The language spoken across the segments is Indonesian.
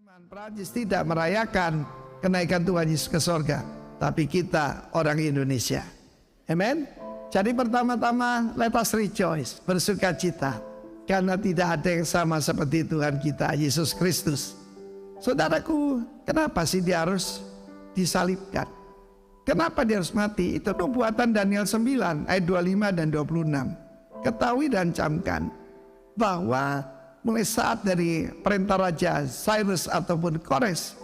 Teman Prancis tidak merayakan kenaikan Tuhan Yesus ke sorga, tapi kita orang Indonesia. Amen. Jadi pertama-tama let us rejoice, bersuka cita, karena tidak ada yang sama seperti Tuhan kita Yesus Kristus. Saudaraku, kenapa sih dia harus disalibkan? Kenapa dia harus mati? Itu nubuatan Daniel 9 ayat 25 dan 26. Ketahui dan camkan bahwa mulai saat dari perintah Raja Cyrus ataupun Kores,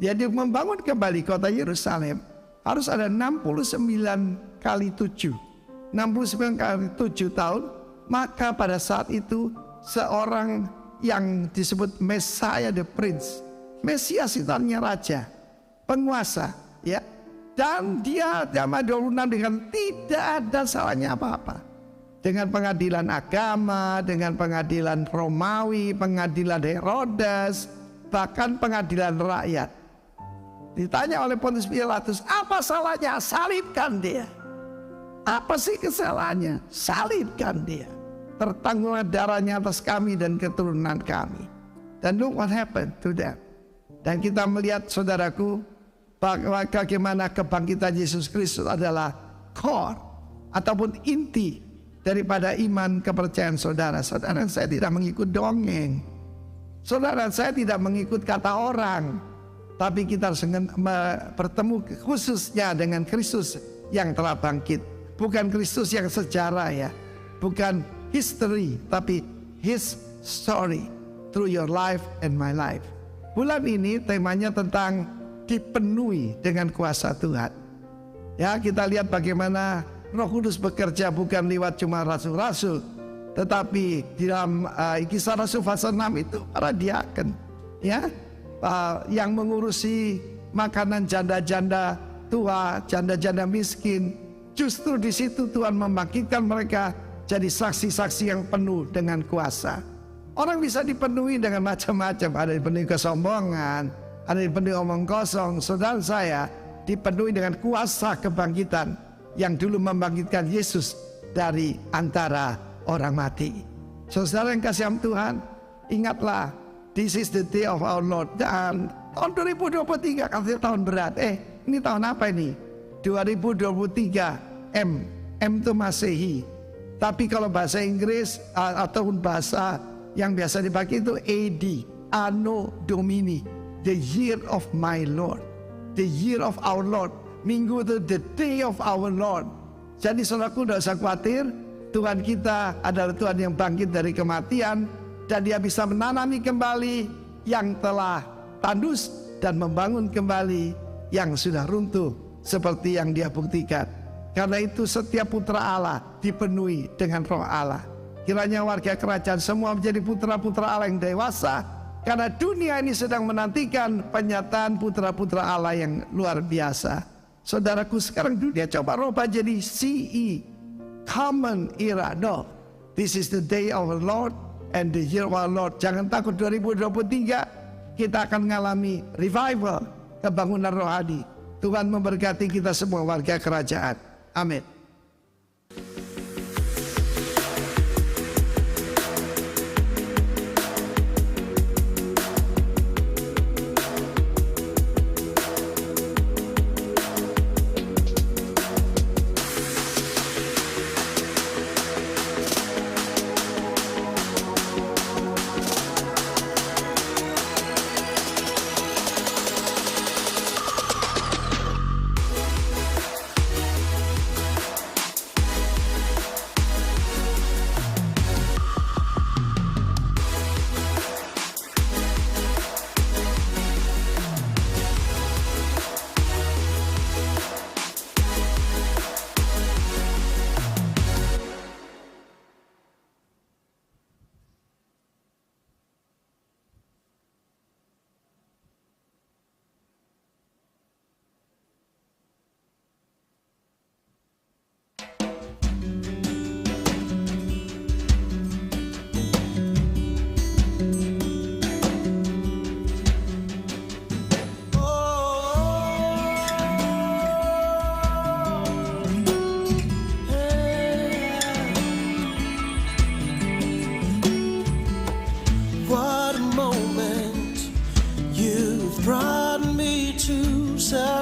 dia membangun kembali kota Yerusalem, harus ada 69 kali 7 tahun. Maka pada saat itu seorang yang disebut Messiah the Prince, Mesias itu artinya raja, penguasa, ya. Dan dia zaman 26 dengan tidak ada salahnya apa-apa. Dengan pengadilan agama, dengan pengadilan Romawi, pengadilan Herodes, bahkan pengadilan rakyat. Ditanya oleh Pontius Pilatus, apa salahnya? Salibkan dia. Apa sih kesalahannya? Salibkan dia. Tertanggunglah darahnya atas kami dan keturunan kami. Dan look what happened to them. Dan kita melihat, saudaraku, bagaimana kebangkitan Yesus Kristus adalah core ataupun inti daripada iman kepercayaan saudara. Saudara, saya tidak mengikut dongeng. Saudara, saya tidak mengikut kata orang. Tapi kita harus bertemu khususnya dengan Kristus yang telah bangkit. Bukan Kristus yang sejarah, ya. Bukan history, tapi His story through your life and my life. Bulan ini temanya tentang dipenuhi dengan kuasa Tuhan. Ya, kita lihat bagaimana Roh Kudus bekerja bukan lewat cuma rasul-rasul, tetapi di dalam Kisah Rasul pasal 6 itu para diaken, ya, yang mengurusi makanan janda-janda tua, janda-janda miskin. Justru di situ Tuhan membangkitkan mereka jadi saksi-saksi yang penuh dengan kuasa. Orang bisa dipenuhi dengan macam-macam, ada dipenuhi kesombongan, ada dipenuhi omong kosong. Saudara saya dipenuhi dengan kuasa kebangkitan yang dulu membangkitkan Yesus dari antara orang mati. Saudara yang kasih Tuhan, ingatlah, this is the day of our Lord. Dan tahun 2023 katanya tahun berat. Ini tahun apa ini? 2023 M itu Masehi. Tapi kalau bahasa Inggris ataupun bahasa yang biasa dipakai itu AD, Anno Domini, the year of my Lord, the year of our Lord. Minggu itu the day of our Lord. Jadi saudaraku, tidak usah khawatir. Tuhan kita adalah Tuhan yang bangkit dari kematian, dan dia bisa menanami kembali yang telah tandus dan membangun kembali yang sudah runtuh, seperti yang dia buktikan. Karena itu setiap putra Allah dipenuhi dengan Roh Allah. Kiranya warga kerajaan semua menjadi putra-putra Allah yang dewasa, karena dunia ini sedang menantikan penyataan putra-putra Allah yang luar biasa. Saudaraku, sekarang dunia coba rubah jadi CE, Common Era. No, this is the day of our Lord and the year of our Lord. Jangan takut, 2023 kita akan mengalami revival, kebangunan rohani. Tuhan memberkati kita semua warga kerajaan. Amin.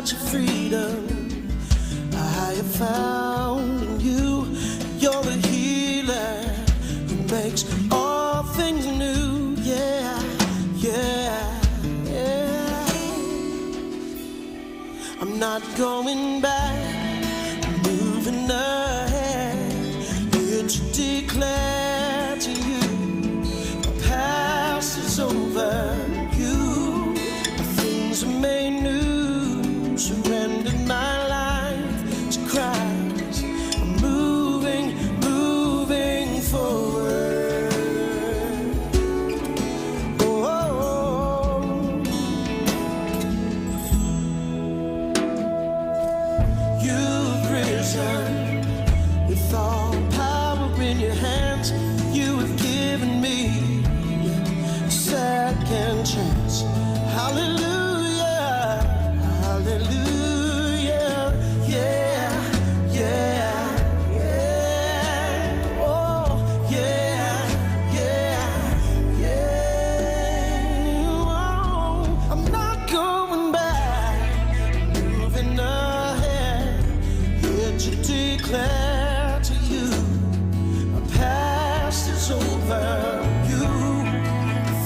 such a freedom I have found in you. You're the healer who makes all things new. Yeah, yeah, yeah. I'm not going back, I'm moving ahead. Here to declare to you, my past is over. You, things are made new. Surrendered my life to Christ. I'm moving, moving forward. Oh, you've risen with all power in your hands. You have given me a second chance. Hallelujah, hallelujah, yeah, yeah, yeah, oh, yeah, yeah, yeah. Oh, I'm not going back, moving ahead, here to declare to you, my past is over. You,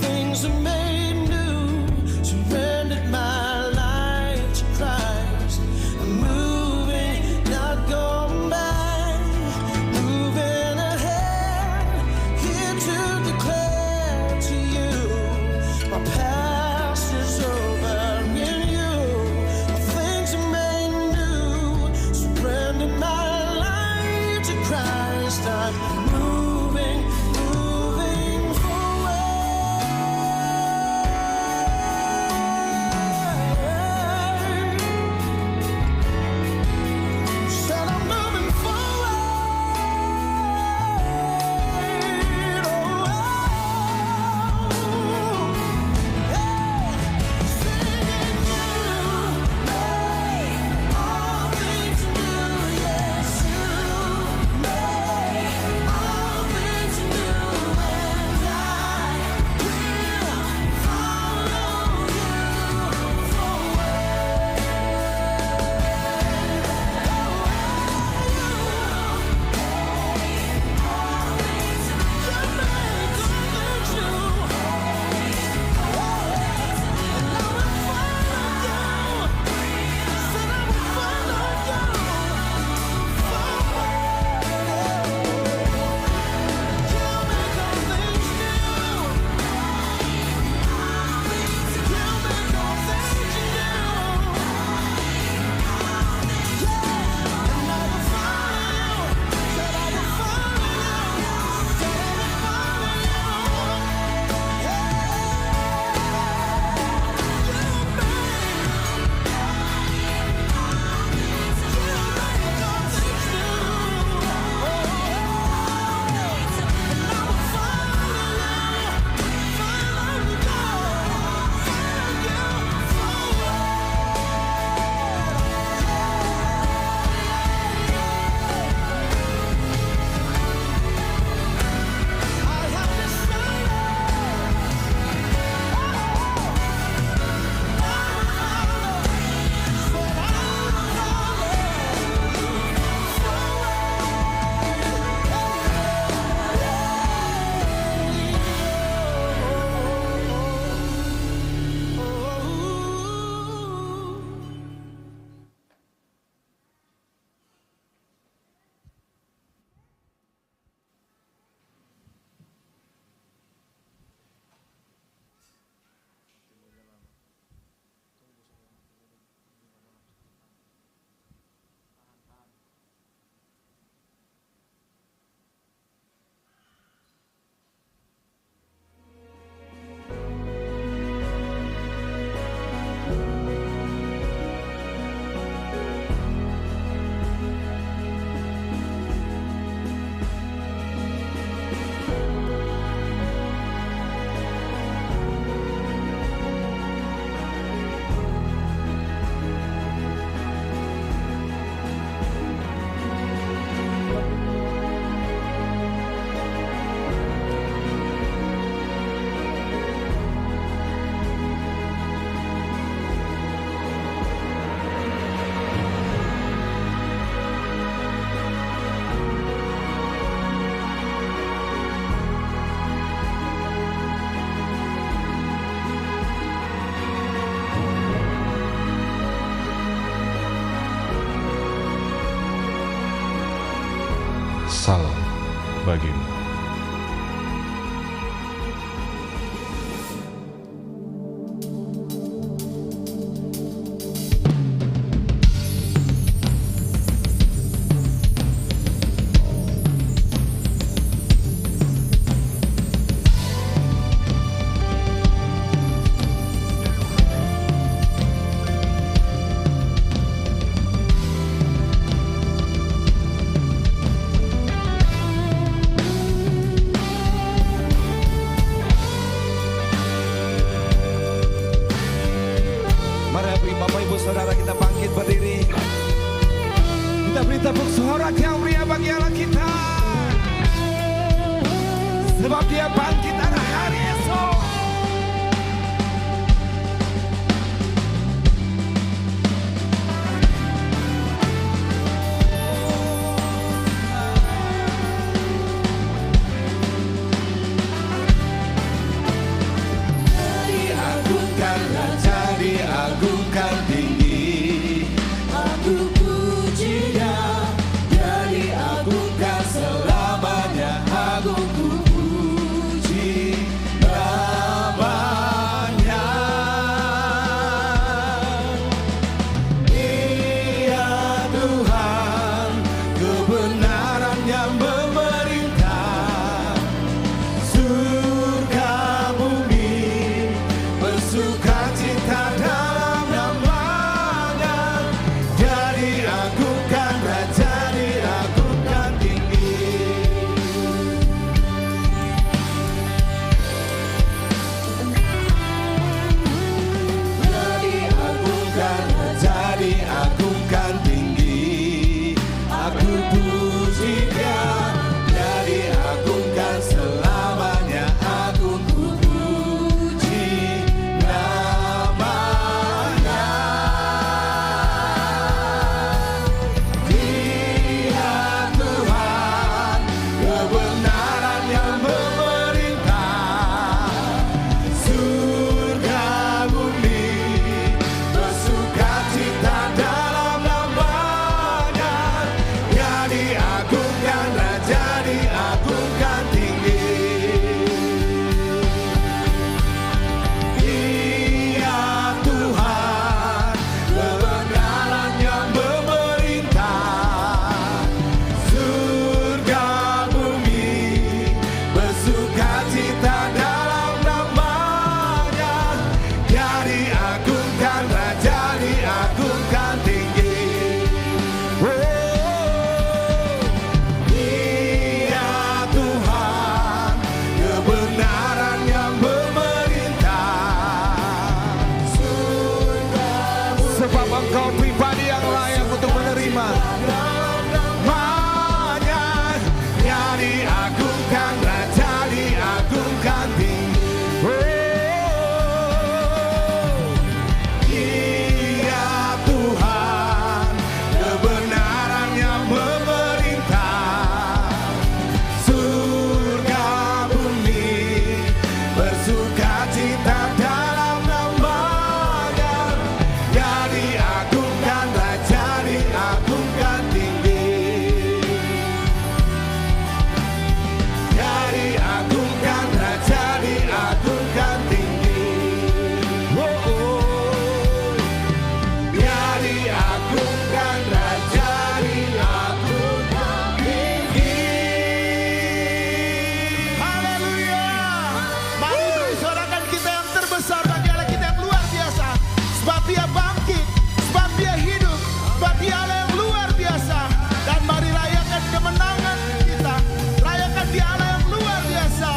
things are made new. Surrendered my life to Christ. I'm moving, not going back, moving ahead, here to declare to you, my past is over in you. Things are made new. Surrendered my life to Christ. I'm moving, moving bagimu. Bapak Ibu Saudara, kita bangkit berdiri. Kita beri tepuk sorak yang meriah bagi Allah kita, sebab Dia bangkit pada hari esok. Diagungkan tinggi, aku puji Dia. Dia diagungkan selamanya, aku puji namanya. Dia Tuhan, kebenaran yang memerintah surga bumi, bersukacita dalam namanya. Dia diagungkan, Raja diagungkan tinggi. Dia diagungkan, Raja diagungkan tinggi. Aku puji Dia. Dia diagungkan selamanya, aku puji namanya. Dia Tuhan, kebenaran yang memerintah surga bumi, bersukacita dalam namanya. Dia diagungkan, Raja diagungkan tinggi. Dia Tuhan, kebenaran yang memerintah surga bumi, bersukacita dalam namanya. Dia diagungkan, Raja diagungkan tinggi. Dia Tuhan, kebenaran yang memerintah surga bumi, Sebab Engkau pribadi yang layak untuk menerima. namanya. Dia diagungkan, Raja diagungkan tinggi. Dia Tuhan, kebenaran yang memerintah surga bumi, bersukacita dalam namanya. Dia diagungkan, Raja diagungkan tinggi. Dia diagungkan, Raja diagungkan tinggi. Dia diagungkan, Raja diagungkan tinggi. Haleluya. Mari beri sorakan kita yang terbesar bagi Allah kita yang luar biasa. Sebab Dia bangkit, sebab Dia hidup, sebab Dia Allah yang luar biasa. Dan mari rayakan kemenangan kita. Rayakan Dia Allah yang luar biasa.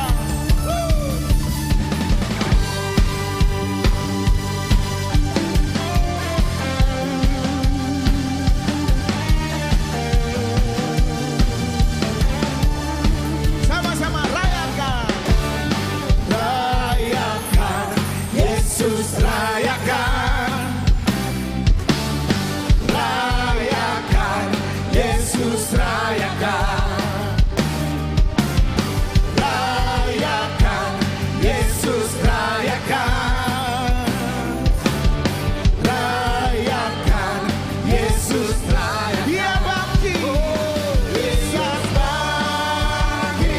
Sama-sama rayakan. Rayakan, Yesus rayakan. Rayakan, Yesus rayakan. Rayakan, Yesus rayakan. Rayakan, Yesus rayakan. Dia bangkit. Yesus bangkit.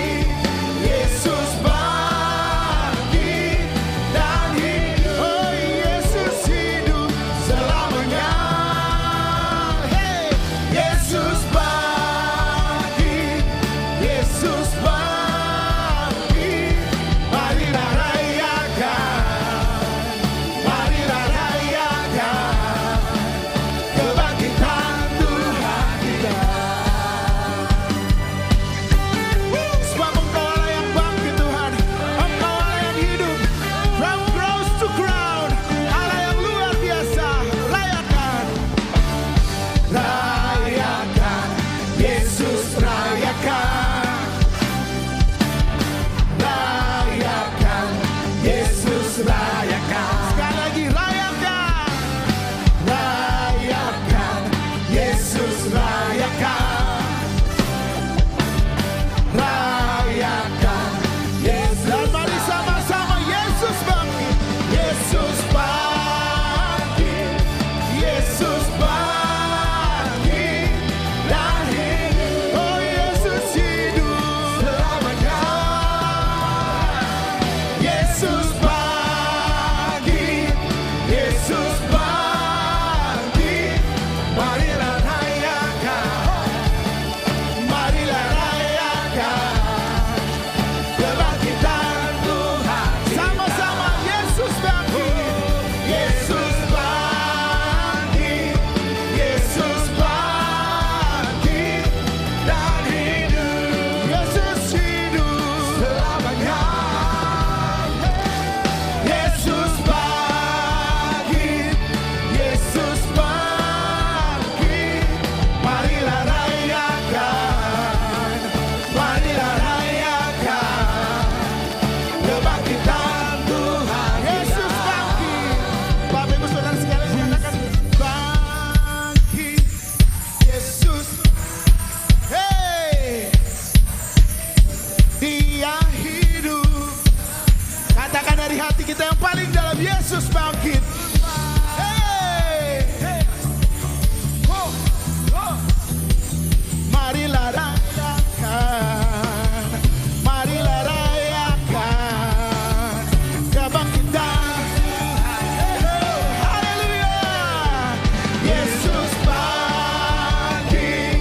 hati kita yang paling dalam. Yesus bangkit. Hey, hey. Oh, oh. Marilah rayakan, marilah rayakan kebangkitan. Haleluya. Yesus bangkit,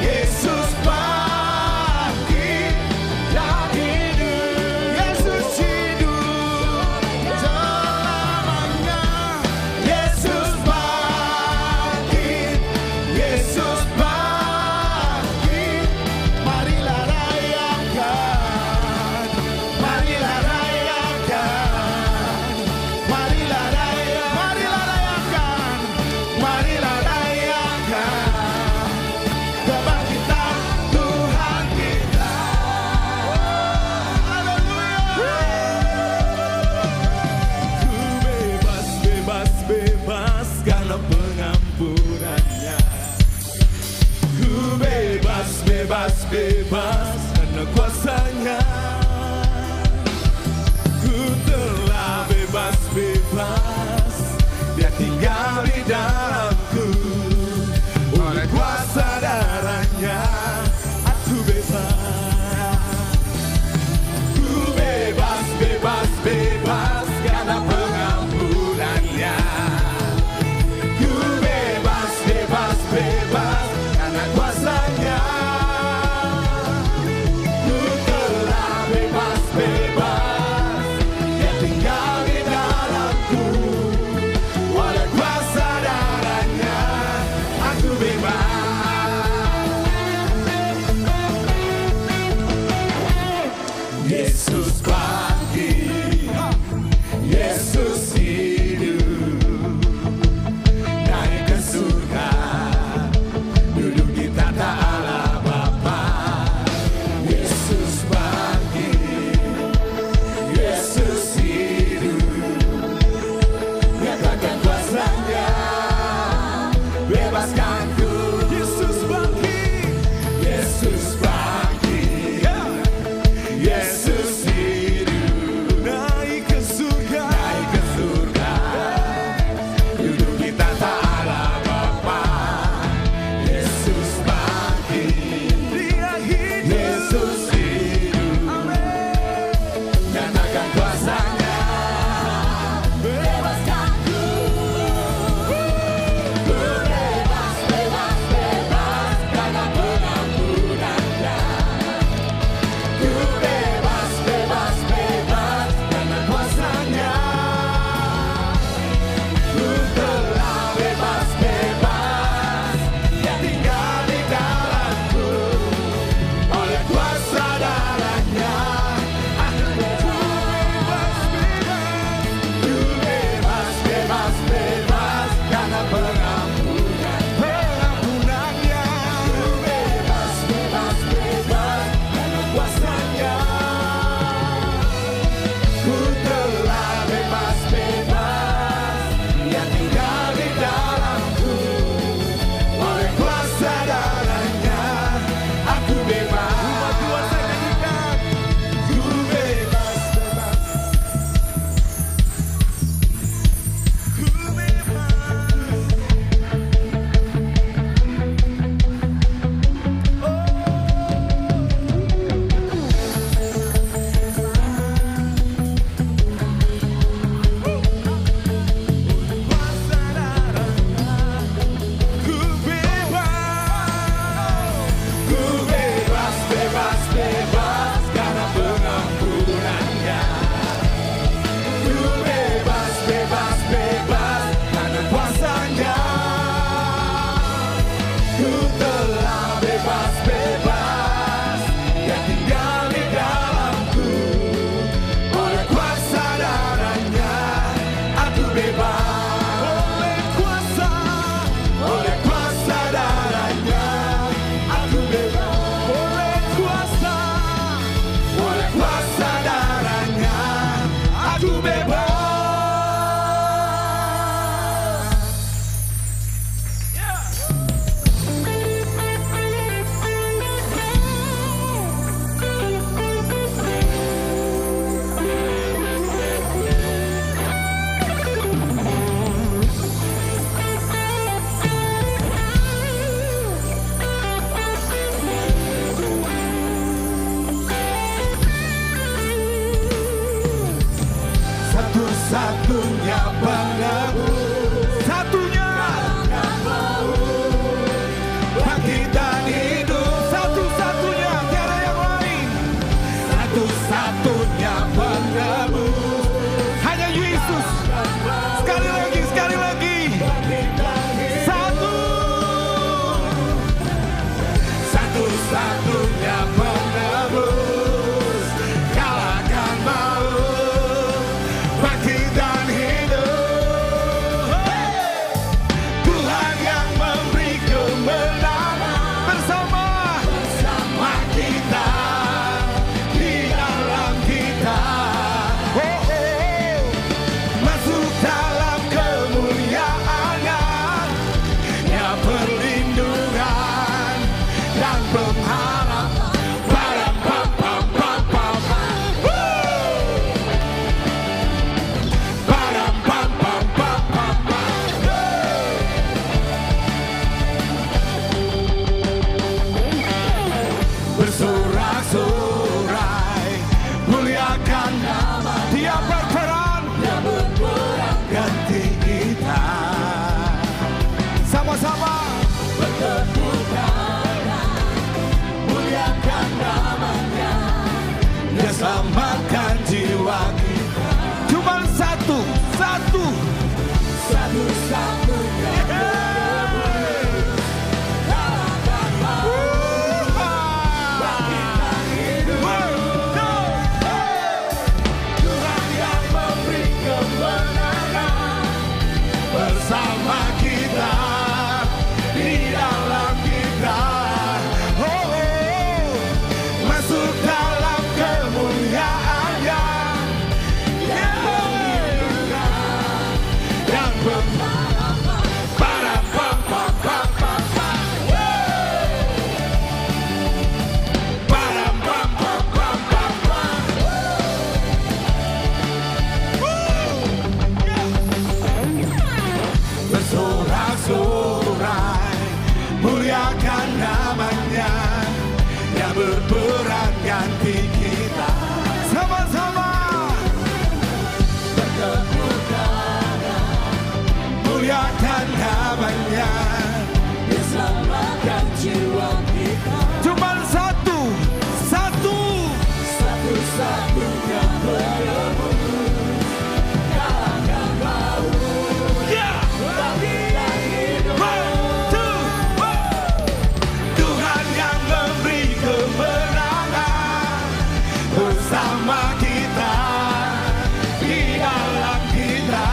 Yesus bangkit dan hidup. Yesus hidup selamanya. Yesus bangkit, Yesus bangkit. Marilah rayakan, marilah rayakan, marilah rayakan, marilah rayakan, marilah rayakan kebangkitan Tuhan kita. Haleluya. Ku bebas, bebas, bebas karena pengampunannya. Ku bebas, bebas, bebas karena kuasanya. Ku telah bebas, bebas, Dia tinggal di dalamku. Oleh kuasa darahnya aku bebas. Ku bebas, bebas, bebas karena pengampunannya. Ku bebas, bebas, bebas karena kuasanya. Ku telah bebas, bebas, Dia tinggal di dalamku. Oleh kuasa darahnya aku bebas. Yesus bangkit, Yesus hidup, naik ke surga, duduk di tata Allah Bapa. Yesus bangkit, Yesus hidup, nyatakan kuasanya, bebaskanku. Yesus bangkit, Yesus bangkit, Yesus hidup, Satu-satunya penebus, satunya bangkit dan hidup. satu-satunya, tiada yang lain. Satu-satunya penebus, Hanya Yesus. Sekali lagi, sekali lagi. Satu. satu-satunya penebus, kalahkan maut, bangkit dan hidup. Tuhan yang memberi kemenangan Bersama bersama kita, di dalam kita. Masuk dalam kemuliaannya, ya perlindungan dan pengharapan. Padam, pam, pam, pam, pam. Padam, pam, pam, pam, pam, pam. Bersorak-sorai, muliakan nama dia berperan. ganti kita. Sama-sama. Muliakan namanya, dia selamatkan jiwa kita. Cuma satu. Satu-satunya Tuhan yang memberi kemenangan bersama kita, di dalam kita. Masuk dalam kemuliaannya, yang perlindungan dan pengharapan. Para pam pam pam pam pam. Para pam pam pam pam pam. Bersorak-sorai, muliakan namanya, yang berperan ganti kita. Sama-sama. Muliakan namanya, dia selamatkan jiwa kita. Cuma satu. Satu-satunya penebus, kalahkan maut, bangkit dan hidup. Tuhan yang memberi kemenangan bersama kita, di dalam kita.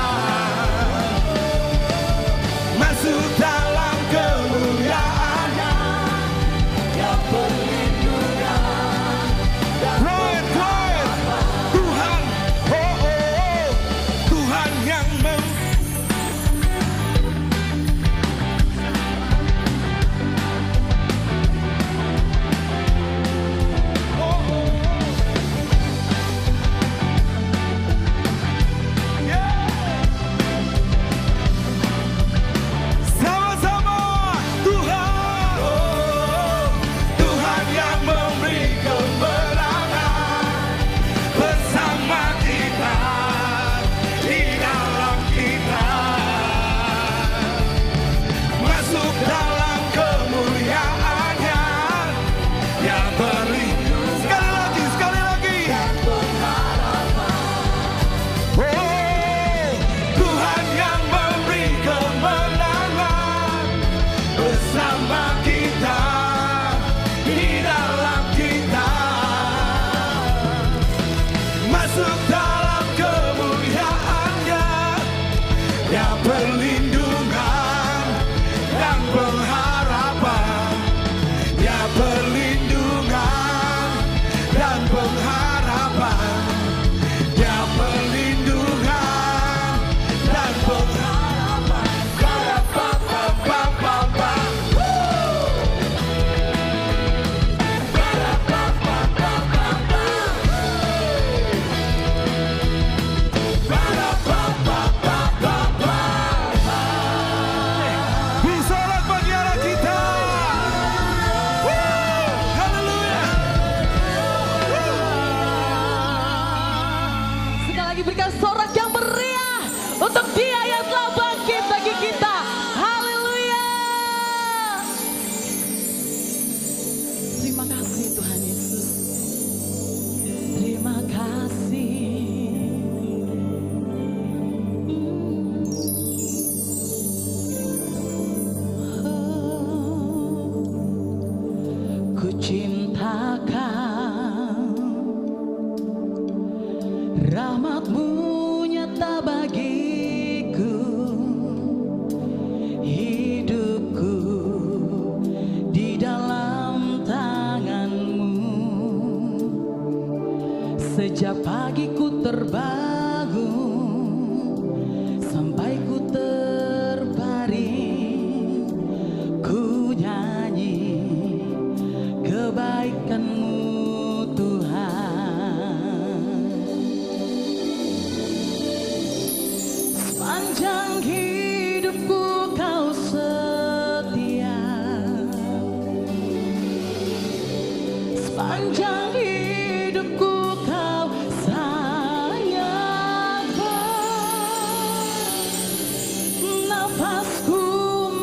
Masuk dalam kemuliaannya, yang perlindungan dan Quiet. Tuhan. Tuhan yang sama-sama. Tuhan. Tuhan yang memberi kemenangan bersama kita, di dalam kita. Masuk dalam kemuliaannya, yang perlindungan Sekali lagi. dan pengharapan. Tuhan yang memberi kemenangan bersama kita, di dalam kita. Masuk dalam kemuliaannya, yang perlindungan dan pengharapan. Ya perlindungan dan pengharapan. Ya perlindungan dan pengharapan. Pada pam pam pam pam pam. Pada pam pam pam pam pam. untuk Dia yang telah bangkit bagi kita. Haleluya. Terima kasih Tuhan Yesus. Terima kasih. Ku cintakan rahmat-Mu nyata bagiku, hidupku di dalam tangan-Mu. Sejak pagi ku terbangun sampai ku terbaring, ku nyanyi kebaikan-Mu Tuhan. Sepanjang hidupku Kau setia, sepanjang hidupku Kau sayang. Nafasku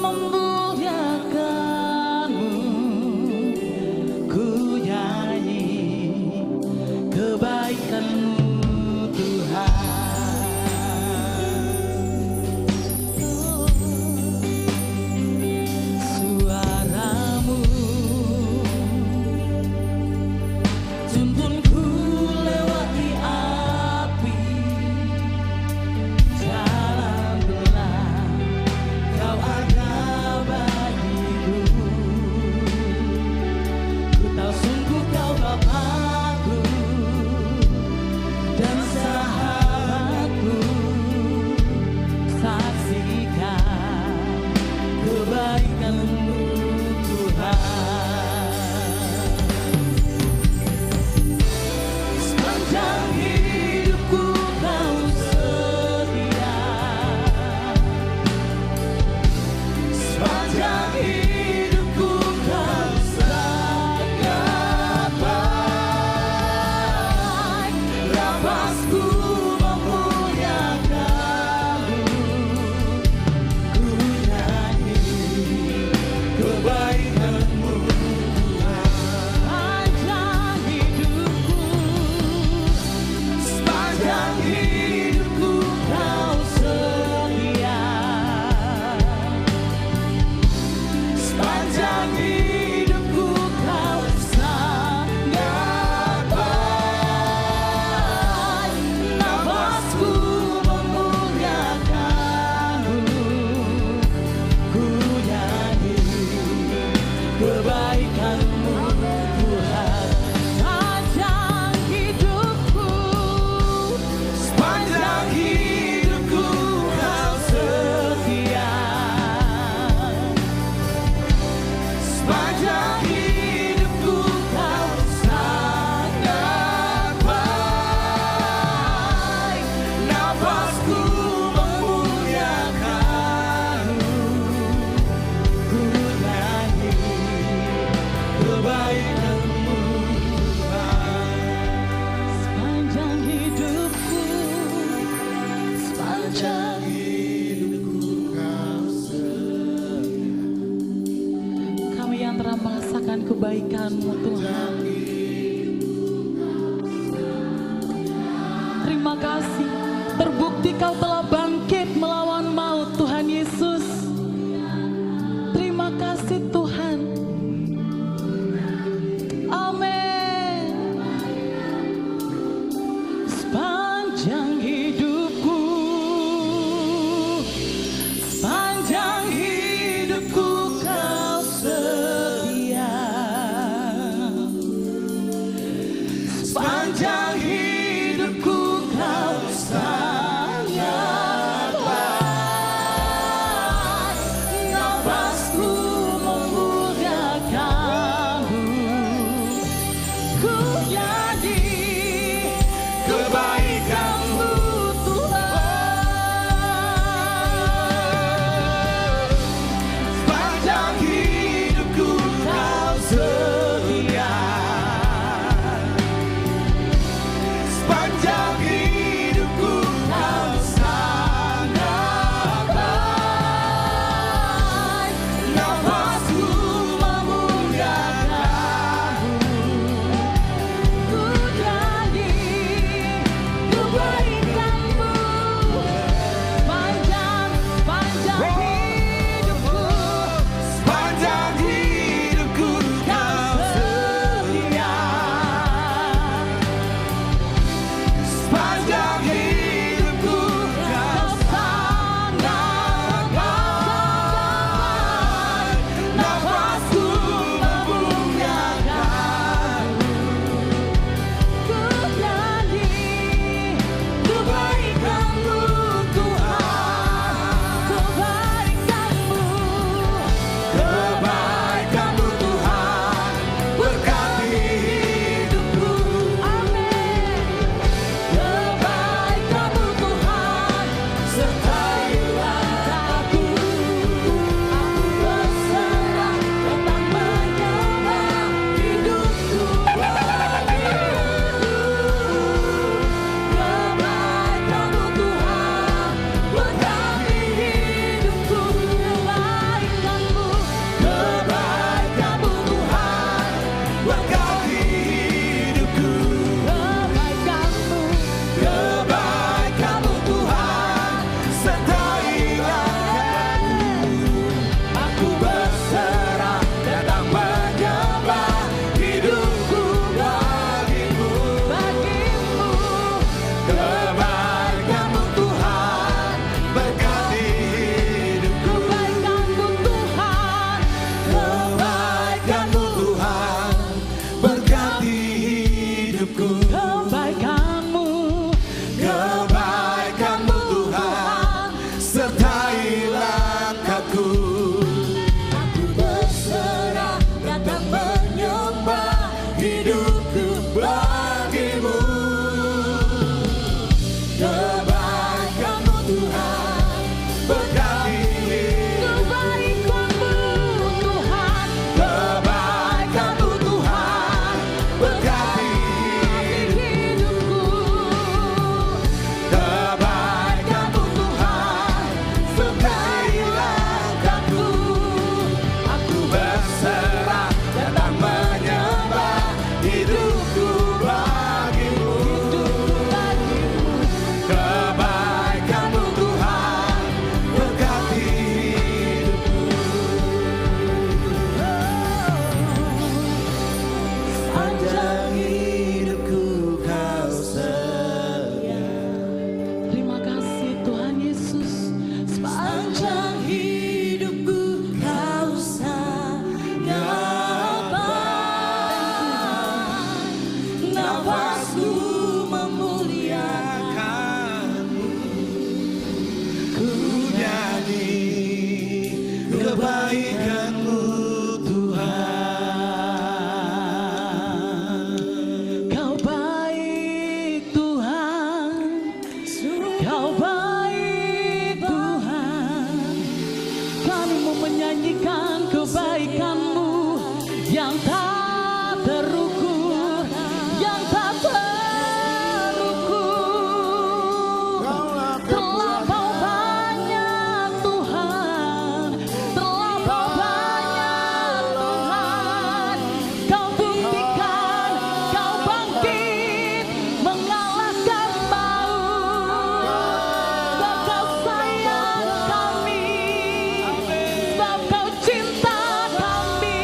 memuliakan-Mu, ku nyanyi kebaikan-Mu Tuhan. Suara-Mu tuntunku lewati api, jalan gelap Kau ada bagiku. Ku tahu sungguh Kau Bapa-Ku dan sahabat-Ku, saksikan kebaikan-Mu Tuhan. Sepanjang hidupku Kau setia, sepanjang hidupku Kau sangat baik. Nafasku memuliakan-Mu, ku nyanyi kebaikan-Mu Tuhan. Sepanjang hidupku, sepanjang hidupku Kau setia, sepanjang hidupku Kau sangat baik. Nafasku memuliakan-Mu, ku nyanyi kebaikan-Mu Tuhan. Sepanjang hidupku, sepanjang hidupku Kau setia, sepanjang hidupku Kau sangat baik. Nafasku memuliakan-Mu, ku nyanyi kebaikan-Mu Tuhan. Sepanjang hidupku, sepanjang hidupku Kau setia. Kami yang telah merasakan kebaikan-Mu Tuhan, terima kasih. Terbukti Kau telah bangkit melawan maut Tuhan Yesus. Terima kasih Tuhan. Amin. Sepanjang hidupku, sepanjang hidupku Kau setia, sepanjang hidupku Kau sayang. Kau baik Tuhan, kami mau menyanyikan kebaikan-Mu yang tak terukur, yang tak terukur. Terlampau banyak Tuhan, terlampau banyak Tuhan. Kau buktikan, Kau bangkit mengalahkan maut. Sebab Kau sayang kami, sebab Kau cinta kami.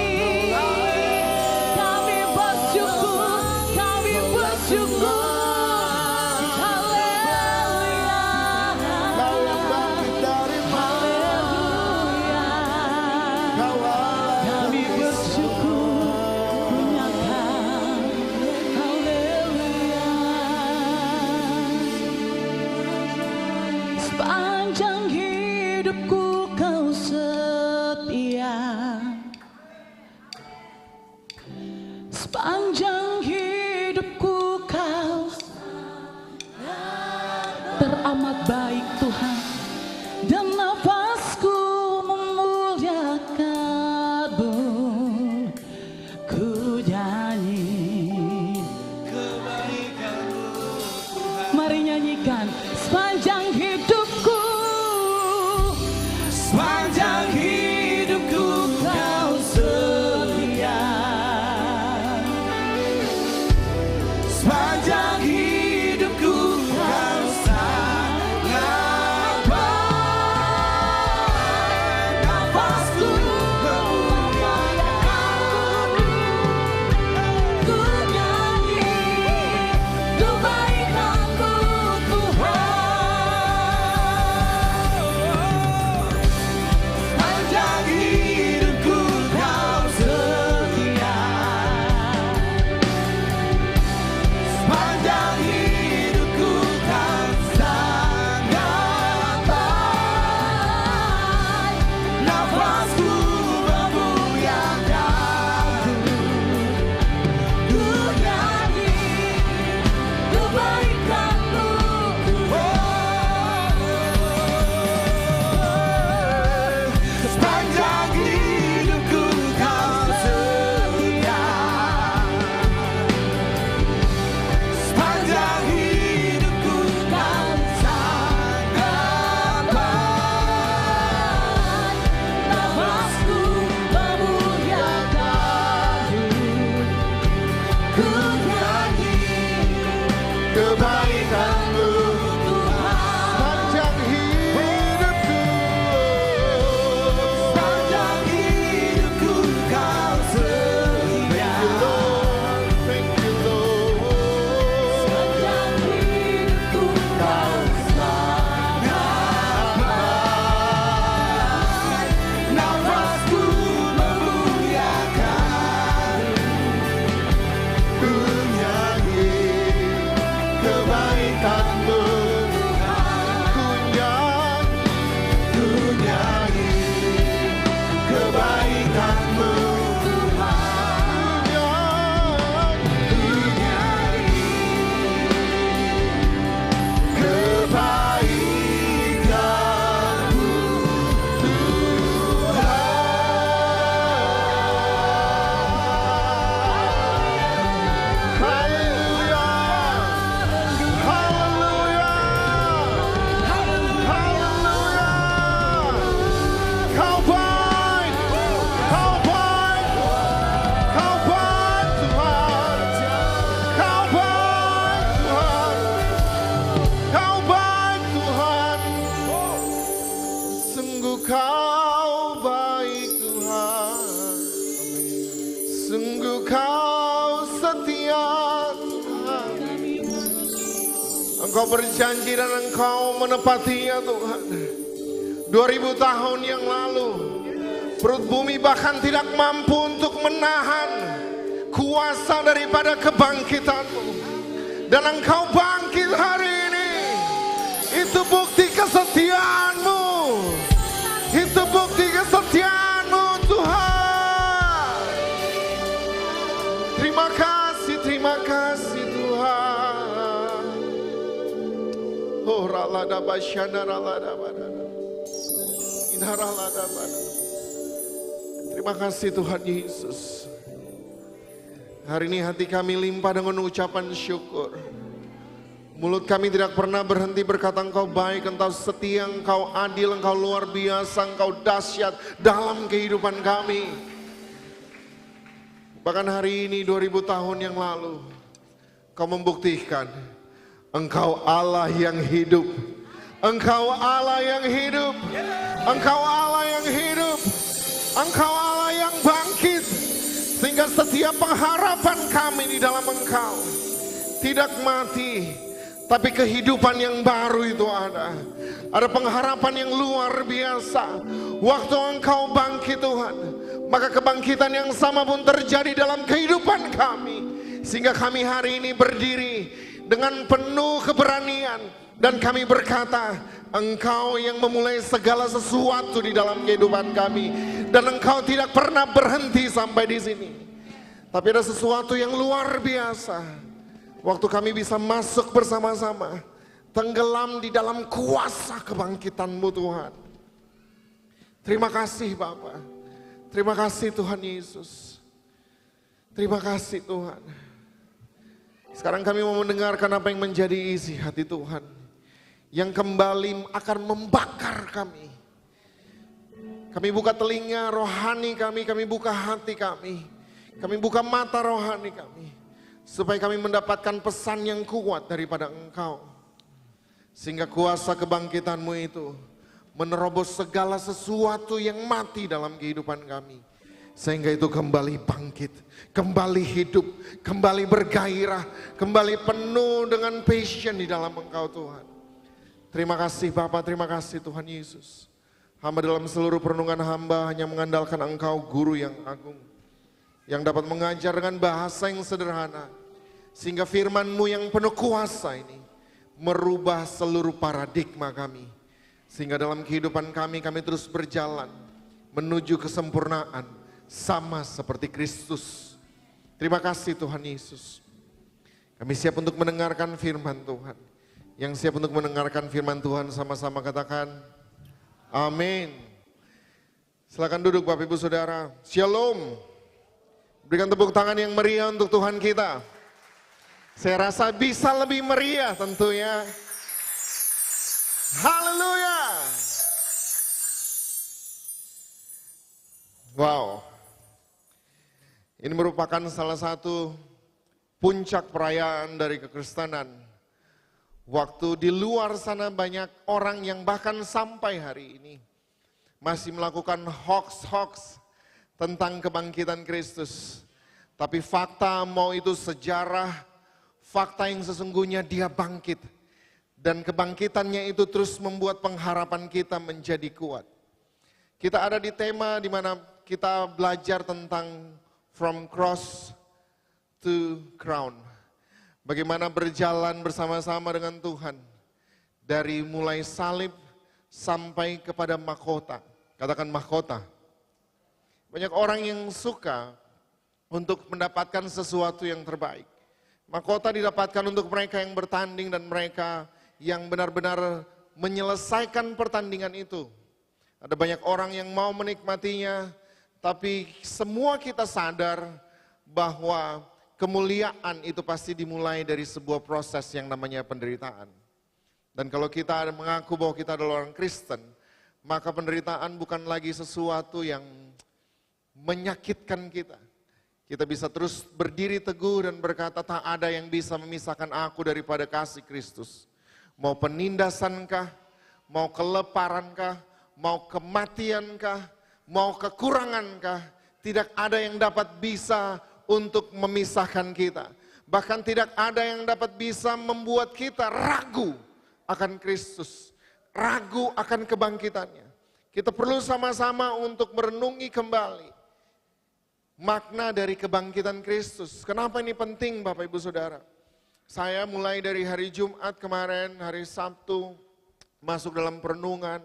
Kami bersyukur, kami bersyukur. Haleluya, Kau yang bangkit dari mati. haleluya. Kau Allah yang Kami bersyukur menyatakan haleluya. Sepanjang hidupku Kau setia, sepanjang hidupku Kau teramat baik Tuhan, dan nafasku memuliakan-Mu. Ku nyanyi mari nyanyikan sepanjang hidupku, sepanjang hidupku Kau setia, sepanjang hidupku Kau sangat baik. Nafasku memuliakan-Mu. Ku nyanyi kebaikan-Mu Tuhan. Sepanjang hidupku Kau setia, sepanjang hidupku Kau sangat baik. Nafasku memuliakan-Mu. Ku nyanyi kebaikan-Mu Tuhan. Sepanjang hidupku Kau setia, sepanjang hidupku Kau sangat baik. Nafasku memuliakan-Mu. Ku nyanyi kebaikan-Mu. Sepanjang hidupku. sepanjang hidupku Kau setia, Thank you Lord. sepanjang hidupku Kau sangat baik. Nafasku memuliakan-Mu. Ku nyanyi kebaikan-Mu. Ku nyanyi kebaikan-Mu. Ku nyanyi kebaikan-Mu. Haleluya. Haleluya. Haleluya. Kau baik. Kau baik. Kau baik Tuhan. Kau baik Tuhan. Kau baik Tuhan. Sungguh Kau baik Tuhan. Sungguh Kau setia Tuhan. Engkau berjanji dan Engkau menepati ya Tuhan. 2000 tahun yang lalu perut bumi bahkan tidak mampu untuk menahan kuasa daripada kebangkitan-Mu. Dan Engkau bangkit hari ini. Itu bukti kesetiaan-Mu. Itu bukti kesetiaan-Mu Tuhan. Terima kasih Tuhan. Oh ralada basyana ralada badana. Inharalada badana. Terima kasih Tuhan Yesus. Hari ini hati kami limpah dengan ucapan syukur. Mulut kami tidak pernah berhenti berkata Engkau baik, Engkau setia, Engkau adil, Engkau luar biasa, Engkau dahsyat dalam kehidupan kami. Bahkan hari ini 2000 tahun yang lalu, Kau membuktikan Engkau Allah yang hidup. Engkau Allah yang hidup. Engkau Allah yang hidup. Engkau Allah yang bangkit. Sehingga setiap pengharapan kami di dalam Engkau tidak mati, tapi kehidupan yang baru itu ada. Ada pengharapan yang luar biasa. Waktu Engkau bangkit Tuhan, maka kebangkitan yang sama pun terjadi dalam kehidupan kami. Sehingga kami hari ini berdiri dengan penuh keberanian. Dan kami berkata, Engkau yang memulai segala sesuatu di dalam kehidupan kami. Dan Engkau tidak pernah berhenti sampai di sini. Tapi ada sesuatu yang luar biasa. Waktu kami bisa masuk bersama-sama, tenggelam di dalam kuasa kebangkitan-Mu Tuhan. Terima kasih Bapa. Terima kasih Tuhan Yesus. Terima kasih Tuhan. Sekarang kami mau mendengarkan apa yang menjadi isi hati Tuhan, yang kembali akan membakar kami. Kami buka telinga rohani kami buka hati kami buka mata rohani kami, supaya kami mendapatkan pesan yang kuat daripada Engkau. Sehingga kuasa kebangkitan-Mu itu menerobos segala sesuatu yang mati dalam kehidupan kami. Sehingga itu kembali bangkit, kembali hidup, kembali bergairah, kembali penuh dengan passion di dalam Engkau Tuhan. Terima kasih Bapa, terima kasih Tuhan Yesus. Hamba dalam seluruh perenungan hamba hanya mengandalkan Engkau Guru yang agung, yang dapat mengajar dengan bahasa yang sederhana. Sehingga firman-Mu yang penuh kuasa ini merubah seluruh paradigma kami. Sehingga dalam kehidupan kami terus berjalan menuju kesempurnaan. Sama seperti Kristus. Terima kasih Tuhan Yesus. Kami siap untuk mendengarkan firman Tuhan. Yang siap untuk mendengarkan firman Tuhan sama-sama katakan amin. Silakan duduk Bapak Ibu Saudara. Shalom. Berikan tepuk tangan yang meriah untuk Tuhan kita. Saya rasa bisa lebih meriah tentunya. Haleluya. Wow. Ini merupakan salah satu puncak perayaan dari kekristenan. Waktu di luar sana banyak orang yang bahkan sampai hari ini masih melakukan hoax-hoax tentang kebangkitan Kristus. Tapi fakta, mau itu sejarah, fakta yang sesungguhnya Dia bangkit. Dan kebangkitannya itu terus membuat pengharapan kita menjadi kuat. Kita ada di tema di mana kita belajar tentang from cross to crown. Bagaimana berjalan bersama-sama dengan Tuhan. Dari mulai salib sampai kepada mahkota. Katakan mahkota. Banyak orang yang suka untuk mendapatkan sesuatu yang terbaik. Mahkota didapatkan untuk mereka yang bertanding dan mereka yang benar-benar menyelesaikan pertandingan itu. Ada banyak orang yang mau menikmatinya, tapi semua kita sadar bahwa kemuliaan itu pasti dimulai dari sebuah proses yang namanya penderitaan. Dan kalau kita mengaku bahwa kita adalah orang Kristen, maka penderitaan bukan lagi sesuatu yang menyakitkan kita. Kita bisa terus berdiri teguh dan berkata tak ada yang bisa memisahkan aku daripada kasih Kristus. Mau penindasankah, mau keleparankah, mau kematiankah, mau kekurangankah, tidak ada yang dapat bisa untuk memisahkan kita. Bahkan tidak ada yang dapat bisa membuat kita ragu akan Kristus, ragu akan kebangkitannya. Kita perlu sama-sama untuk merenungi kembali makna dari kebangkitan Kristus. Kenapa ini penting Bapak Ibu Saudara? Saya mulai dari hari Jumat kemarin, hari Sabtu, masuk dalam perenungan,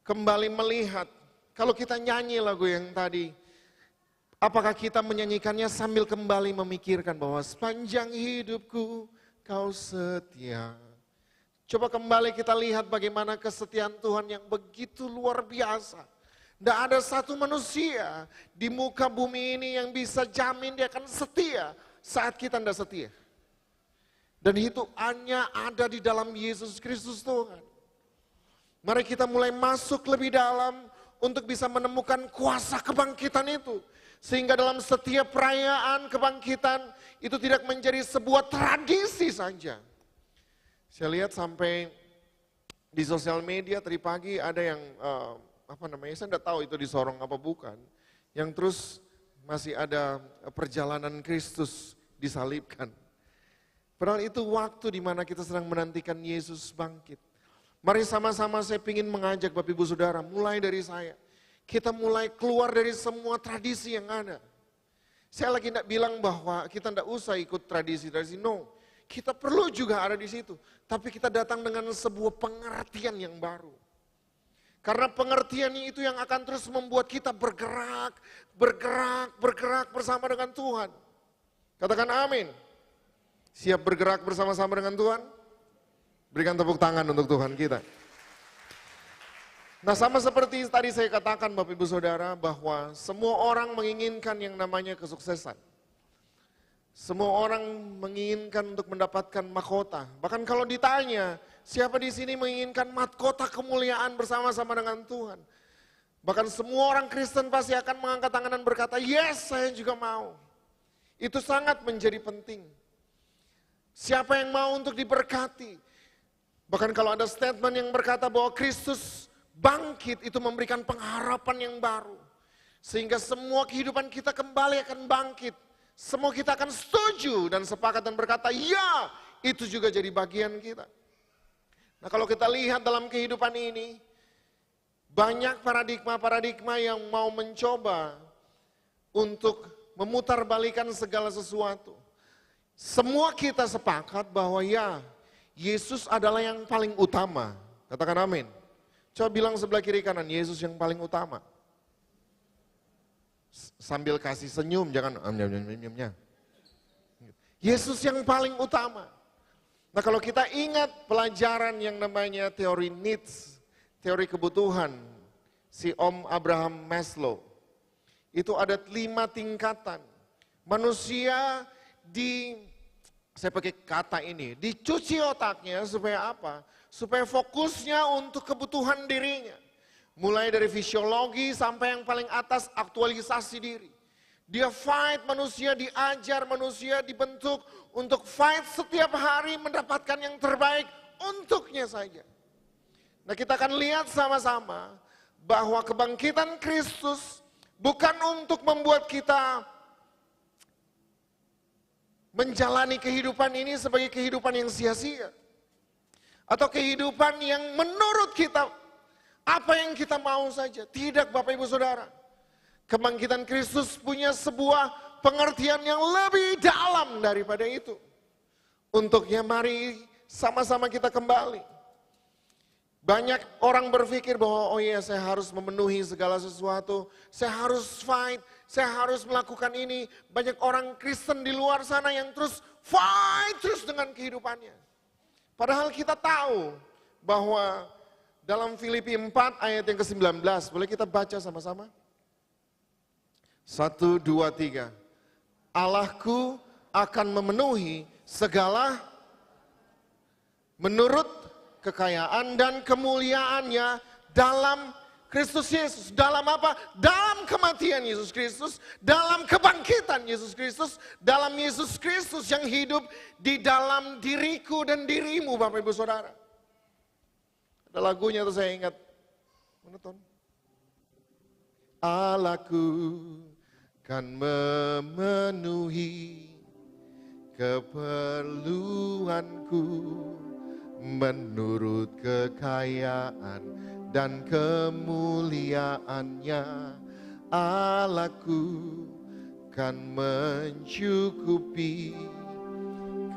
kembali melihat, kalau kita nyanyi lagu yang tadi, apakah kita menyanyikannya sambil kembali memikirkan bahwa sepanjang hidupku Kau setia. Coba kembali kita lihat bagaimana kesetiaan Tuhan yang begitu luar biasa. Tidak ada satu manusia di muka bumi ini yang bisa jamin dia akan setia saat kita tidak setia. Dan itu hanya ada di dalam Yesus Kristus Tuhan. Mari kita mulai masuk lebih dalam untuk bisa menemukan kuasa kebangkitan itu. Sehingga dalam setiap perayaan kebangkitan itu tidak menjadi sebuah tradisi saja. Saya lihat sampai di sosial media tadi pagi ada yang, saya tidak tahu itu disorong apa bukan. Yang terus masih ada perjalanan Kristus disalibkan. Padahal itu waktu di mana kita sedang menantikan Yesus bangkit. Mari sama-sama saya ingin mengajak Bapak Ibu Saudara, mulai dari saya. Kita mulai keluar dari semua tradisi yang ada. Saya lagi tidak bilang bahwa kita tidak usah ikut tradisi-tradisi, no. Kita perlu juga ada di situ. Tapi kita datang dengan sebuah pengertian yang baru. Karena pengertian itu yang akan terus membuat kita bergerak bersama dengan Tuhan. Katakan amin. Siap bergerak bersama-sama dengan Tuhan? Berikan tepuk tangan untuk Tuhan kita. Nah, sama seperti tadi saya katakan Bapak Ibu Saudara, bahwa semua orang menginginkan yang namanya kesuksesan. Semua orang menginginkan untuk mendapatkan mahkota. Bahkan kalau ditanya, siapa di sini menginginkan mahkota kemuliaan bersama-sama dengan Tuhan? Bahkan semua orang Kristen pasti akan mengangkat tangan dan berkata, yes, saya juga mau. Itu sangat menjadi penting. Siapa yang mau untuk diberkati? Bahkan kalau ada statement yang berkata bahwa Kristus bangkit, itu memberikan pengharapan yang baru. Sehingga semua kehidupan kita kembali akan bangkit. Semua kita akan setuju dan sepakat dan berkata, ya, itu juga jadi bagian kita. Nah, kalau kita lihat dalam kehidupan ini, banyak paradigma-paradigma yang mau mencoba untuk memutarbalikan segala sesuatu. Semua kita sepakat bahwa ya, Yesus adalah yang paling utama. Katakan amin. Coba bilang sebelah kiri kanan, Yesus yang paling utama. Sambil kasih senyum, jangan nyum-nyum-nyumnya. Yesus yang paling utama. Nah, kalau kita ingat pelajaran yang namanya teori needs, teori kebutuhan, si Om Abraham Maslow, itu ada 5 tingkatan. Manusia saya pakai kata ini, dicuci otaknya supaya apa? Supaya fokusnya untuk kebutuhan dirinya. Mulai dari fisiologi sampai yang paling atas aktualisasi diri. Dia fight, manusia diajar, manusia dibentuk untuk fight setiap hari mendapatkan yang terbaik untuknya saja. Nah, kita akan lihat sama-sama bahwa kebangkitan Kristus bukan untuk membuat kita menjalani kehidupan ini sebagai kehidupan yang sia-sia. Atau kehidupan yang menurut kita apa yang kita mau saja. Tidak, Bapak Ibu Saudara. Kebangkitan Kristus punya sebuah pengertian yang lebih dalam daripada itu. Untuknya mari sama-sama kita kembali. Banyak orang berpikir bahwa oh iya, saya harus memenuhi segala sesuatu. Saya harus fight, saya harus melakukan ini. Banyak orang Kristen di luar sana yang terus fight terus dengan kehidupannya. Padahal kita tahu bahwa dalam Filipi 4 ayat yang ke-19, boleh kita baca sama-sama? 1, 2, 3. Allahku akan memenuhi segala menurut kekayaan dan kemuliaannya dalam Kristus Yesus. Dalam apa? Dalam kematian Yesus Kristus, dalam kebangkitan Yesus Kristus, dalam Yesus Kristus yang hidup di dalam diriku dan dirimu, Bapak Ibu Saudara. Ada lagunya tuh saya ingat. Mana Ton? Allahku kan memenuhi keperluanku menurut kekayaan dan kemuliaannya. Allahku kan mencukupi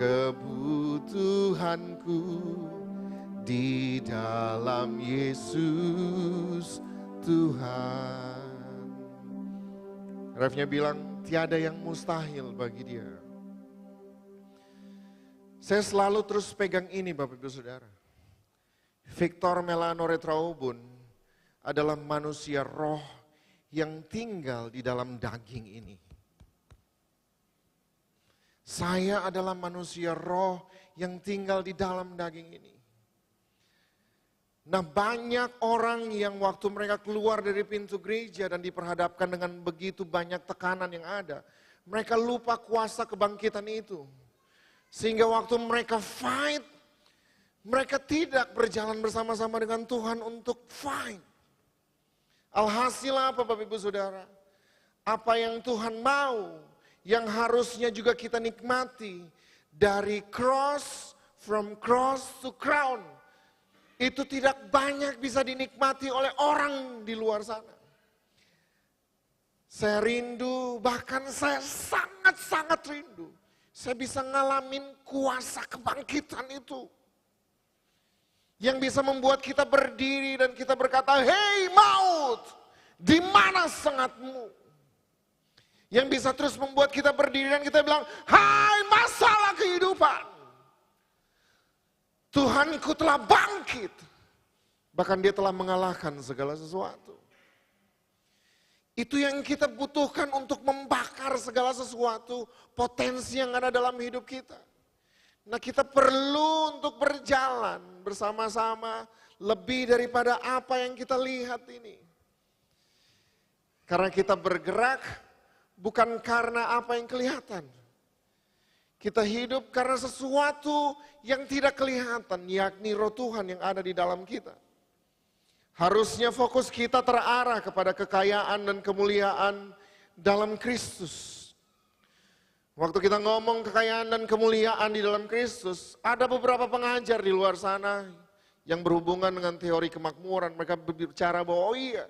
kebutuhanku di dalam Yesus Tuhan. Refnya bilang tiada yang mustahil bagi dia. Saya selalu terus pegang ini Bapak Ibu Saudara. Victor Melanoretraubun adalah manusia roh yang tinggal di dalam daging ini. Saya adalah manusia roh yang tinggal di dalam daging ini. Nah, banyak orang yang waktu mereka keluar dari pintu gereja dan diperhadapkan dengan begitu banyak tekanan yang ada, mereka lupa kuasa kebangkitan itu. Sehingga waktu mereka fight, mereka tidak berjalan bersama-sama dengan Tuhan untuk fight. Alhasil apa Bapak Ibu Saudara? Apa yang Tuhan mau, yang harusnya juga kita nikmati dari cross, from cross to crown, itu tidak banyak bisa dinikmati oleh orang di luar sana. Saya rindu, bahkan saya sangat-sangat rindu, saya bisa ngalamin kuasa kebangkitan itu. Yang bisa membuat kita berdiri dan kita berkata, "Hei maut, di mana sengatmu?" Yang bisa terus membuat kita berdiri dan kita bilang, "Hai masalah kehidupan, Tuhanku telah bangkit." Bahkan dia telah mengalahkan segala sesuatu. Itu yang kita butuhkan untuk membakar segala sesuatu, potensi yang ada dalam hidup kita. Nah, kita perlu untuk berjalan bersama-sama lebih daripada apa yang kita lihat ini. Karena kita bergerak bukan karena apa yang kelihatan. Kita hidup karena sesuatu yang tidak kelihatan, yakni roh Tuhan yang ada di dalam kita. Harusnya fokus kita terarah kepada kekayaan dan kemuliaan dalam Kristus. Waktu kita ngomong kekayaan dan kemuliaan di dalam Kristus, ada beberapa pengajar di luar sana yang berhubungan dengan teori kemakmuran. Mereka berbicara bahwa, oh iya,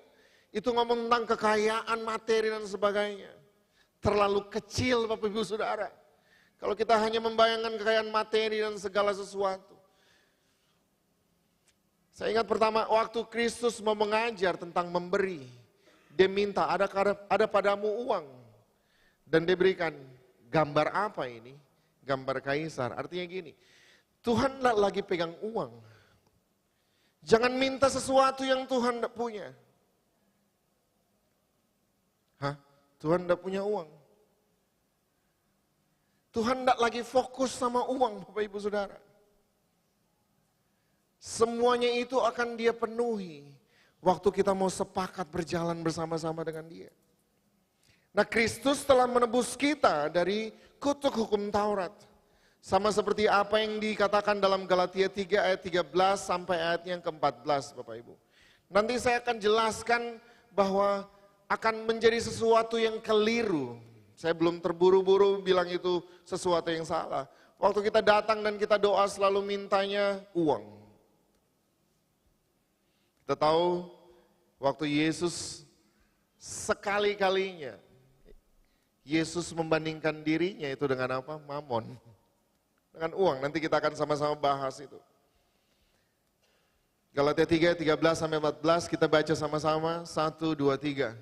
itu ngomong tentang kekayaan materi dan sebagainya. Terlalu kecil Bapak Ibu Saudara. Kalau kita hanya membayangkan kekayaan materi dan segala sesuatu. Saya ingat pertama waktu Kristus mau mengajar tentang memberi. Dia minta ada padamu uang. Dan dia berikan gambar apa ini? Gambar kaisar. Artinya gini, Tuhan tidak lagi pegang uang. Jangan minta sesuatu yang Tuhan tidak punya. Tuhan tidak punya uang. Tuhan tidak lagi fokus sama uang Bapak Ibu Saudara. Semuanya itu akan dia penuhi waktu kita mau sepakat berjalan bersama-sama dengan dia. Nah, Kristus telah menebus kita dari kutuk hukum Taurat. Sama seperti apa yang dikatakan dalam Galatia 3 ayat 13 sampai ayat yang ke-14 Bapak Ibu. Nanti saya akan jelaskan bahwa akan menjadi sesuatu yang keliru. Saya belum terburu-buru bilang itu sesuatu yang salah. Waktu kita datang dan kita doa selalu mintanya uang. Kita tahu waktu Yesus sekali-kalinya, Yesus membandingkan dirinya itu dengan apa? Mamon. Dengan uang, nanti kita akan sama-sama bahas itu. Galatia 3, 13 sampai 14 kita baca sama-sama, 1, 2, 3.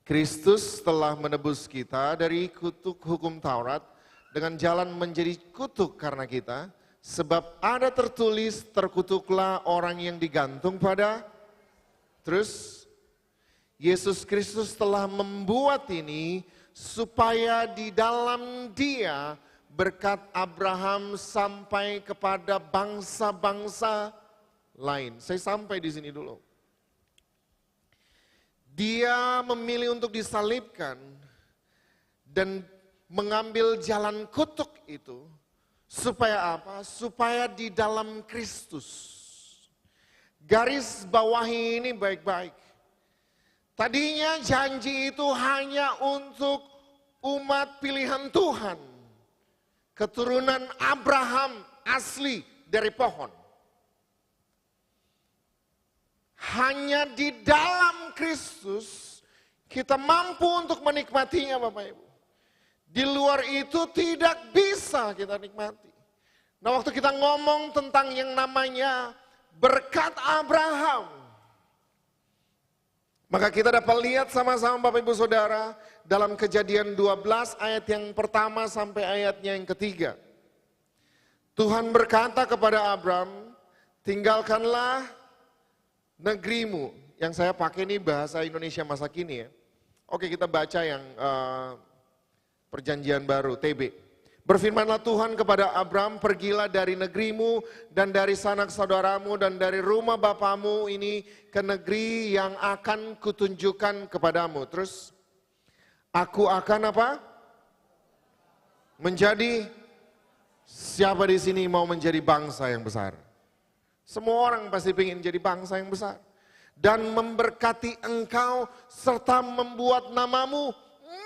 Kristus telah menebus kita dari kutuk hukum Taurat dengan jalan menjadi kutuk karena kita. Sebab ada tertulis, terkutuklah orang yang digantung pada. Terus, Yesus Kristus telah membuat ini supaya di dalam dia berkat Abraham sampai kepada bangsa-bangsa lain. Saya sampai di sini dulu. Dia memilih untuk disalibkan dan mengambil jalan kutuk itu supaya apa? Supaya di dalam Kristus. Garis bawahi ini baik-baik. Tadinya janji itu hanya untuk umat pilihan Tuhan. Keturunan Abraham asli dari pohon. Hanya di dalam Kristus kita mampu untuk menikmatinya Bapak Ibu. Di luar itu tidak bisa kita nikmati. Nah, waktu kita ngomong tentang yang namanya berkat Abraham, maka kita dapat lihat sama-sama Bapak Ibu Saudara dalam Kejadian 12 ayat yang pertama sampai ayatnya yang ketiga. Tuhan berkata kepada Abraham, tinggalkanlah negerimu. Yang saya pakai ini bahasa Indonesia masa kini ya. Oke, kita baca yang Perjanjian Baru, TB. Berfirmanlah Tuhan kepada Abram, pergilah dari negerimu dan dari sanak saudaramu dan dari rumah bapamu ini ke negeri yang akan kutunjukkan kepadamu. Terus, aku akan apa? Menjadi, siapa di sini mau menjadi bangsa yang besar? Semua orang pasti ingin jadi bangsa yang besar. Dan memberkati engkau serta membuat namamu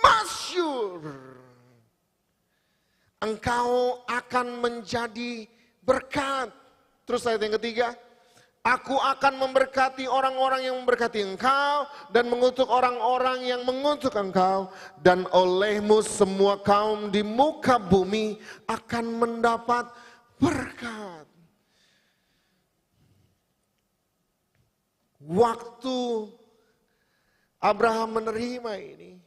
masyhur. Engkau akan menjadi berkat. Terus ayat yang ketiga, aku akan memberkati orang-orang yang memberkati engkau dan mengutuk orang-orang yang mengutuk engkau, dan olehmu semua kaum di muka bumi akan mendapat berkat. Waktu Abraham menerima ini,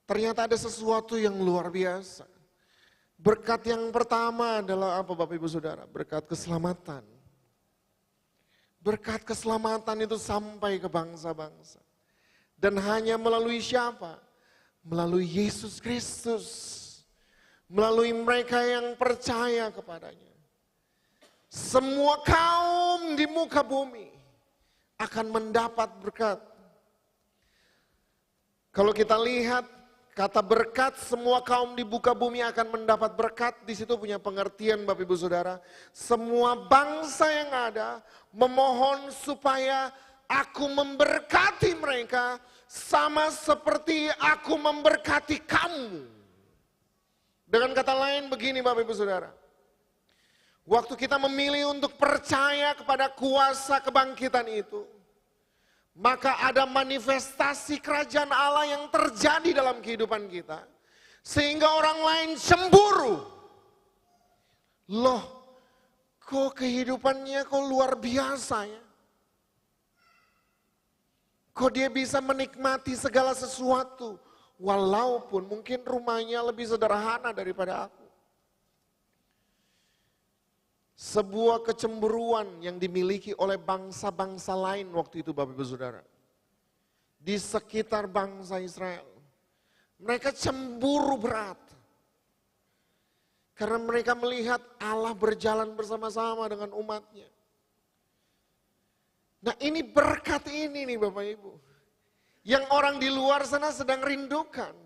ternyata ada sesuatu yang luar biasa. Berkat yang pertama adalah apa Bapak Ibu Saudara? Berkat keselamatan. Berkat keselamatan itu sampai ke bangsa-bangsa. Dan hanya melalui siapa? Melalui Yesus Kristus. Melalui mereka yang percaya kepadanya. Semua kaum di muka bumi akan mendapat berkat. Kalau kita lihat kata berkat, semua kaum di muka bumi akan mendapat berkat. Di situ punya pengertian Bapak Ibu Saudara. Semua bangsa yang ada memohon supaya aku memberkati mereka sama seperti aku memberkati kamu. Dengan kata lain begini Bapak Ibu Saudara. Waktu kita memilih untuk percaya kepada kuasa kebangkitan itu, maka ada manifestasi kerajaan Allah yang terjadi dalam kehidupan kita. Sehingga orang lain cemburu. Loh, kok kehidupannya kok luar biasa ya? Kok dia bisa menikmati segala sesuatu, walaupun mungkin rumahnya lebih sederhana daripada aku. Sebuah kecemburuan yang dimiliki oleh bangsa-bangsa lain waktu itu Bapak Ibu Saudara. Di sekitar bangsa Israel. Mereka cemburu berat. Karena mereka melihat Allah berjalan bersama-sama dengan umatnya. Nah ini berkat ini nih Bapak Ibu. Yang orang di luar sana sedang rindukan.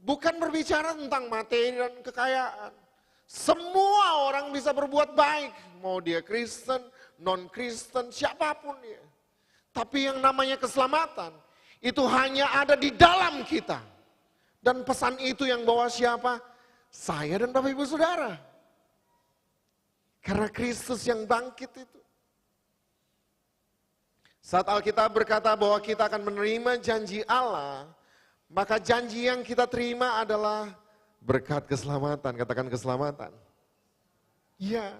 Bukan berbicara tentang materi dan kekayaan. Semua orang bisa berbuat baik, mau dia Kristen, non-Kristen, siapapun dia. Tapi yang namanya keselamatan, itu hanya ada di dalam kita. Dan pesan itu yang bawa siapa? Saya dan Bapak Ibu Saudara. Karena Kristus yang bangkit itu. Saat Alkitab berkata bahwa kita akan menerima janji Allah, maka janji yang kita terima adalah berkat keselamatan, katakan keselamatan. Ya.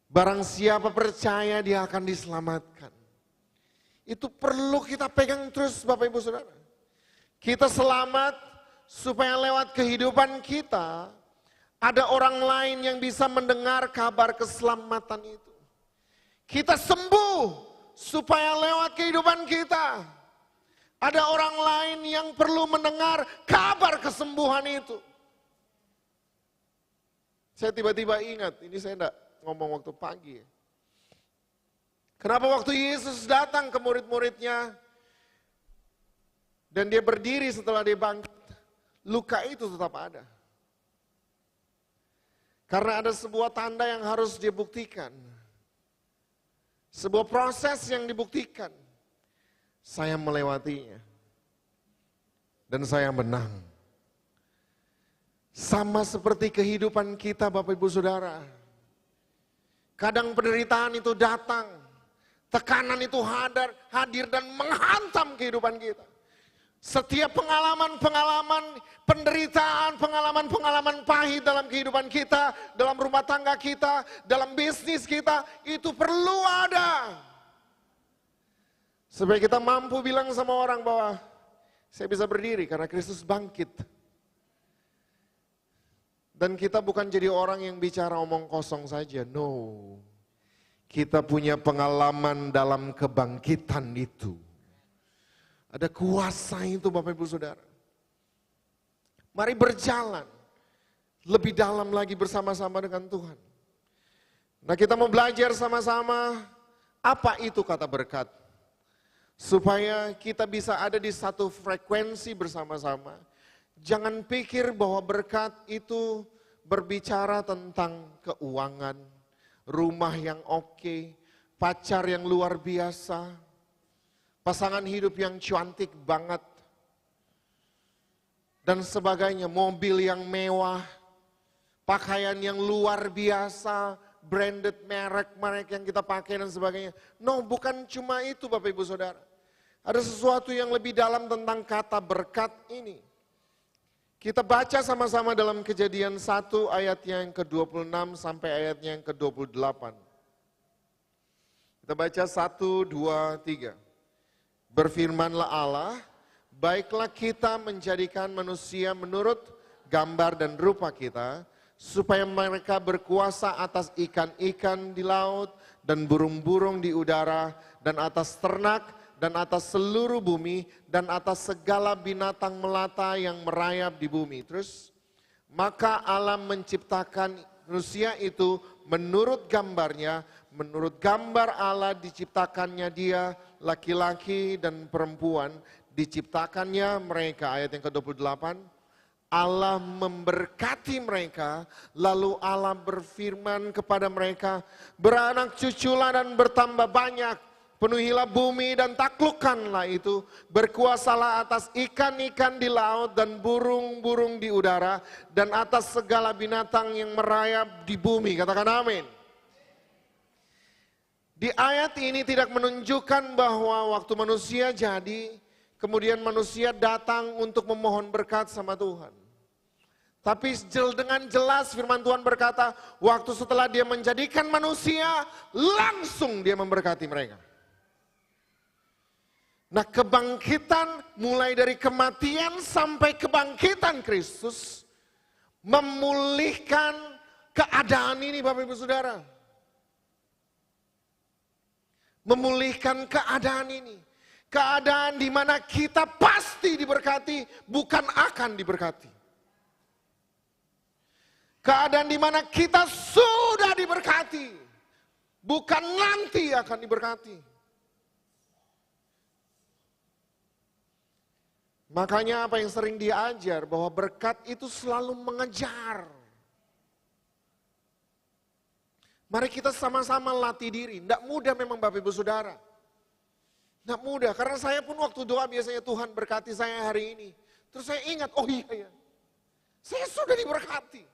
Barang siapa percaya dia akan diselamatkan. Itu perlu kita pegang terus Bapak Ibu Saudara. Kita selamat supaya lewat kehidupan kita ada orang lain yang bisa mendengar kabar keselamatan itu. Kita sembuh supaya lewat kehidupan kita ada orang lain yang perlu mendengar kabar kesembuhan itu. Saya tiba-tiba ingat, ini saya enggak ngomong waktu pagi. Kenapa waktu Yesus datang ke murid-muridnya, dan dia berdiri setelah dia bangkit, luka itu tetap ada. Karena ada sebuah tanda yang harus dia buktikan. Sebuah proses yang dibuktikan. Saya melewatinya. Dan saya menang. Sama seperti kehidupan kita Bapak Ibu Saudara. Kadang penderitaan itu datang. Tekanan itu hadir dan menghantam kehidupan kita. Setiap pengalaman-pengalaman penderitaan, pengalaman-pengalaman pahit dalam kehidupan kita, dalam rumah tangga kita, dalam bisnis kita, itu perlu ada. Supaya kita mampu bilang sama orang bahwa, saya bisa berdiri karena Kristus bangkit. Dan kita bukan jadi orang yang bicara omong kosong saja, no. Kita punya pengalaman dalam kebangkitan itu. Ada kuasa itu Bapak Ibu Saudara. Mari berjalan lebih dalam lagi bersama-sama dengan Tuhan. Nah, kita mau belajar sama-sama apa itu kata berkat. Supaya kita bisa ada di satu frekuensi bersama-sama. Jangan pikir bahwa berkat itu berbicara tentang keuangan, rumah yang oke, pacar yang luar biasa, pasangan hidup yang cantik banget, dan sebagainya, mobil yang mewah, pakaian yang luar biasa, branded merek yang kita pakai dan sebagainya. No, bukan cuma itu Bapak Ibu Saudara. Ada sesuatu yang lebih dalam tentang kata berkat ini. Kita baca sama-sama dalam Kejadian 1 ayatnya yang ke-26 sampai ayatnya yang ke-28. Kita baca 1, 2, 3. Berfirmanlah Allah, baiklah kita menjadikan manusia menurut gambar dan rupa kita, supaya mereka berkuasa atas ikan-ikan di laut dan burung-burung di udara dan atas ternak dan atas seluruh bumi, dan atas segala binatang melata yang merayap di bumi. Terus, maka Allah menciptakan manusia itu menurut gambarnya, menurut gambar Allah diciptakannya dia, laki-laki dan perempuan, diciptakannya mereka. Ayat yang ke-28, Allah memberkati mereka, lalu Allah berfirman kepada mereka, beranak cuculah dan bertambah banyak, penuhilah bumi dan taklukkanlah itu, berkuasalah atas ikan-ikan di laut dan burung-burung di udara, dan atas segala binatang yang merayap di bumi. Katakan amin. Di ayat ini tidak menunjukkan bahwa waktu manusia jadi, kemudian manusia datang untuk memohon berkat sama Tuhan. Tapi dengan jelas firman Tuhan berkata, waktu setelah dia menjadikan manusia, langsung dia memberkati mereka. Nah, kebangkitan mulai dari kematian sampai kebangkitan Kristus memulihkan keadaan ini Bapak Ibu Saudara. Memulihkan keadaan ini. Keadaan di mana kita pasti diberkati, bukan akan diberkati. Keadaan di mana kita sudah diberkati, bukan nanti akan diberkati. Makanya apa yang sering diajar bahwa berkat itu selalu mengejar. Mari kita sama-sama latih diri. Tidak mudah memang Bapak Ibu Saudara. Tidak mudah, karena saya pun waktu doa biasanya Tuhan berkati saya hari ini. Terus saya ingat, oh iya ya, saya sudah diberkati.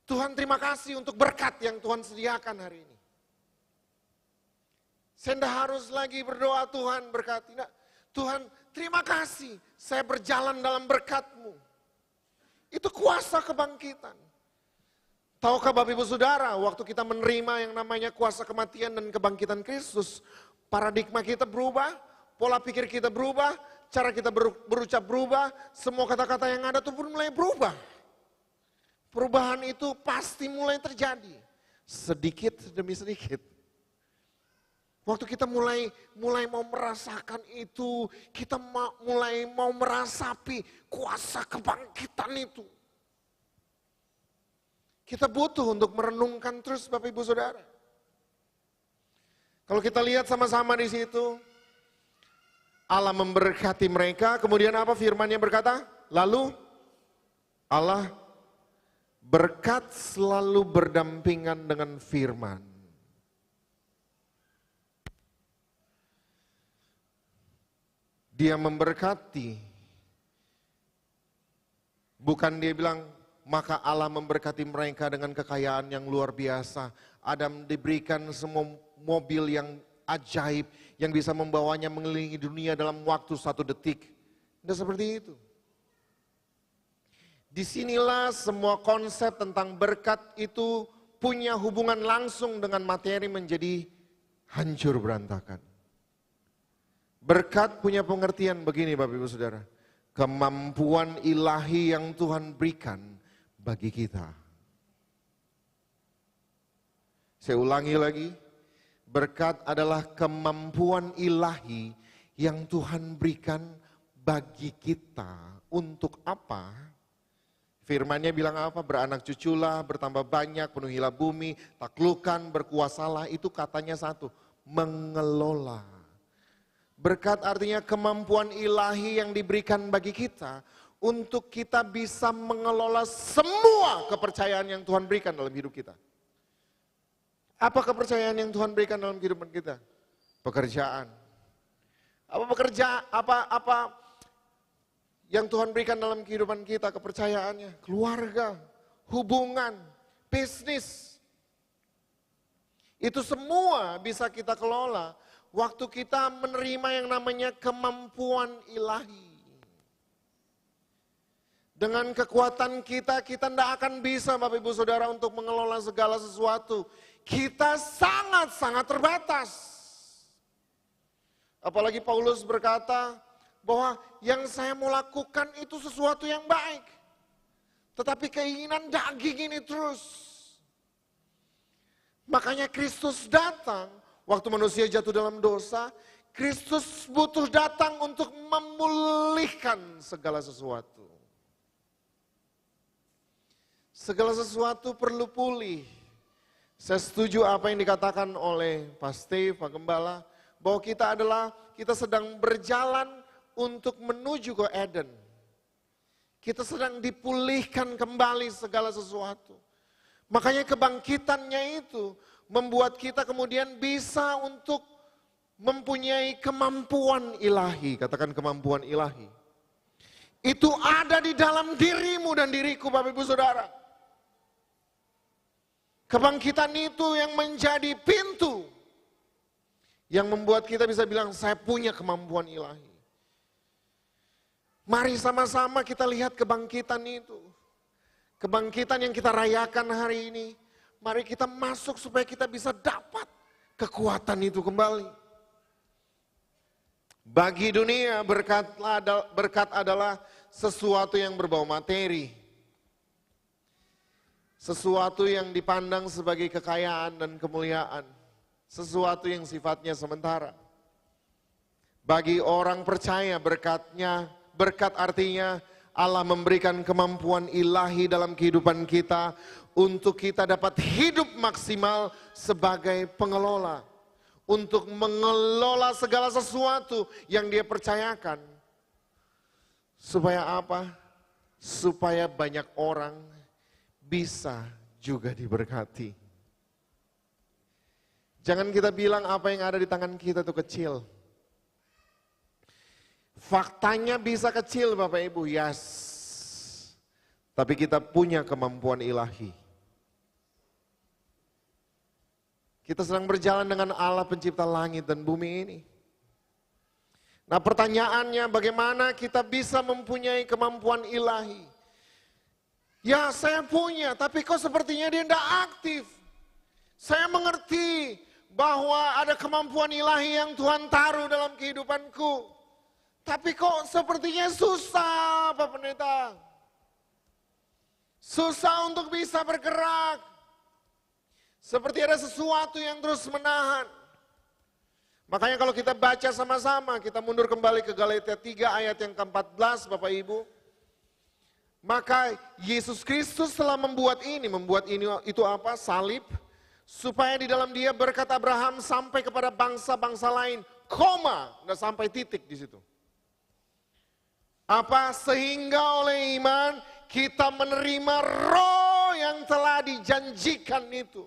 Tuhan terima kasih untuk berkat yang Tuhan sediakan hari ini. Saya tidak harus lagi berdoa Tuhan berkati. Nah, Tuhan terima kasih saya berjalan dalam berkat-Mu. Itu kuasa kebangkitan. Tahukah Bapak Ibu Saudara, waktu kita menerima yang namanya kuasa kematian dan kebangkitan Kristus, paradigma kita berubah, pola pikir kita berubah, cara kita berucap berubah, semua kata-kata yang ada itu pun mulai berubah. Perubahan itu pasti mulai terjadi, sedikit demi sedikit. Waktu kita mulai mau merasakan itu, kita mulai mau merasapi kuasa kebangkitan itu. Kita butuh untuk merenungkan terus Bapak Ibu Saudara. Kalau kita lihat sama-sama di situ, Allah memberkati mereka, kemudian apa firman-Nya berkata? Lalu Allah berkat selalu berdampingan dengan firman. Dia memberkati, bukan dia bilang, maka Allah memberkati mereka dengan kekayaan yang luar biasa. Adam diberikan semua mobil yang ajaib, yang bisa membawanya mengelilingi dunia dalam waktu 1 detik. Tidak seperti itu. Disinilah semua konsep tentang berkat itu punya hubungan langsung dengan materi menjadi hancur berantakan. Berkat punya pengertian begini Bapak Ibu Saudara. Kemampuan ilahi yang Tuhan berikan bagi kita. Saya ulangi lagi, berkat adalah kemampuan ilahi yang Tuhan berikan bagi kita. Untuk apa? Firman-Nya bilang apa? Beranak cuculah, bertambah banyak, penuhilah bumi, taklukkan, berkuasalah. Itu katanya satu, mengelola. Berkat artinya kemampuan ilahi yang diberikan bagi kita untuk kita bisa mengelola semua kepercayaan yang Tuhan berikan dalam hidup kita. Apa kepercayaan yang Tuhan berikan dalam kehidupan kita? Pekerjaan. Apa yang Tuhan berikan dalam kehidupan kita, kepercayaannya? Keluarga, hubungan, bisnis. Itu semua bisa kita kelola waktu kita menerima yang namanya kemampuan ilahi. Dengan kekuatan kita tidak akan bisa Bapak Ibu Saudara untuk mengelola segala sesuatu. Kita sangat-sangat terbatas. Apalagi Paulus berkata bahwa yang saya mau lakukan itu sesuatu yang baik. Tetapi keinginan daging ini terus. Makanya Kristus datang waktu manusia jatuh dalam dosa. Kristus butuh datang untuk memulihkan segala sesuatu. Segala sesuatu perlu pulih. Saya setuju apa yang dikatakan oleh Pak Steve, Pak Gembala, bahwa kita sedang berjalan untuk menuju ke Eden. Kita sedang dipulihkan kembali segala sesuatu. Makanya kebangkitannya itu membuat kita kemudian bisa untuk mempunyai kemampuan ilahi. Katakan kemampuan ilahi. Itu ada di dalam dirimu dan diriku Bapak Ibu Saudara. Kebangkitan itu yang menjadi pintu yang membuat kita bisa bilang saya punya kemampuan ilahi. Mari sama-sama kita lihat kebangkitan itu. Kebangkitan yang kita rayakan hari ini. Mari kita masuk supaya kita bisa dapat kekuatan itu kembali. Bagi dunia berkat adalah sesuatu yang berbau materi. Sesuatu yang dipandang sebagai kekayaan dan kemuliaan. Sesuatu yang sifatnya sementara. Bagi orang percaya berkat artinya Allah memberikan kemampuan ilahi dalam kehidupan kita untuk kita dapat hidup maksimal sebagai pengelola. Untuk mengelola segala sesuatu yang Dia percayakan. Supaya apa? Supaya banyak orang bisa juga diberkati. Jangan kita bilang apa yang ada di tangan kita itu kecil. Faktanya bisa kecil Bapak Ibu, yes. Tapi kita punya kemampuan ilahi. Kita sedang berjalan dengan Allah pencipta langit dan bumi ini. Nah pertanyaannya bagaimana kita bisa mempunyai kemampuan ilahi? Ya saya punya, tapi kok sepertinya dia tidak aktif. Saya mengerti bahwa ada kemampuan ilahi yang Tuhan taruh dalam kehidupanku. Tapi kok sepertinya susah Pak Pendeta. Susah untuk bisa bergerak. Seperti ada sesuatu yang terus menahan. Makanya kalau kita baca sama-sama, kita mundur kembali ke Galatia 3 ayat yang ke-14 Bapak Ibu. Maka Yesus Kristus telah membuat ini itu apa? Salib. Supaya di dalam Dia berkat Abraham sampai kepada bangsa-bangsa lain. Koma, nggak sampai titik di situ. Apa? Sehingga oleh iman kita menerima roh yang telah dijanjikan itu.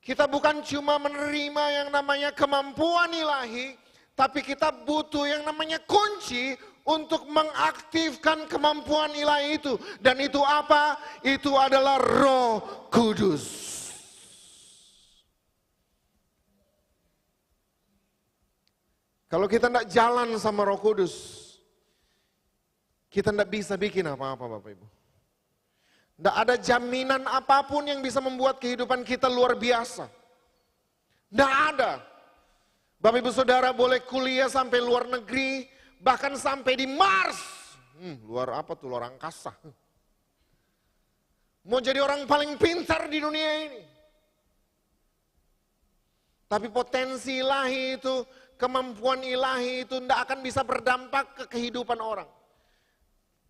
Kita bukan cuma menerima yang namanya kemampuan ilahi, tapi kita butuh yang namanya kunci untuk mengaktifkan kemampuan ilahi itu. Dan itu apa? Itu adalah Roh Kudus. Kalau kita tidak jalan sama Roh Kudus, kita tidak bisa bikin apa-apa Bapak Ibu. Tidak ada jaminan apapun yang bisa membuat kehidupan kita luar biasa. Tidak ada. Bapak Ibu Saudara boleh kuliah sampai luar negeri, bahkan sampai di Mars. Luar apa tuh? Luar angkasa. Mau jadi orang paling pintar di dunia ini. Tapi potensi ilahi itu, kemampuan ilahi itu tidak akan bisa berdampak ke kehidupan orang.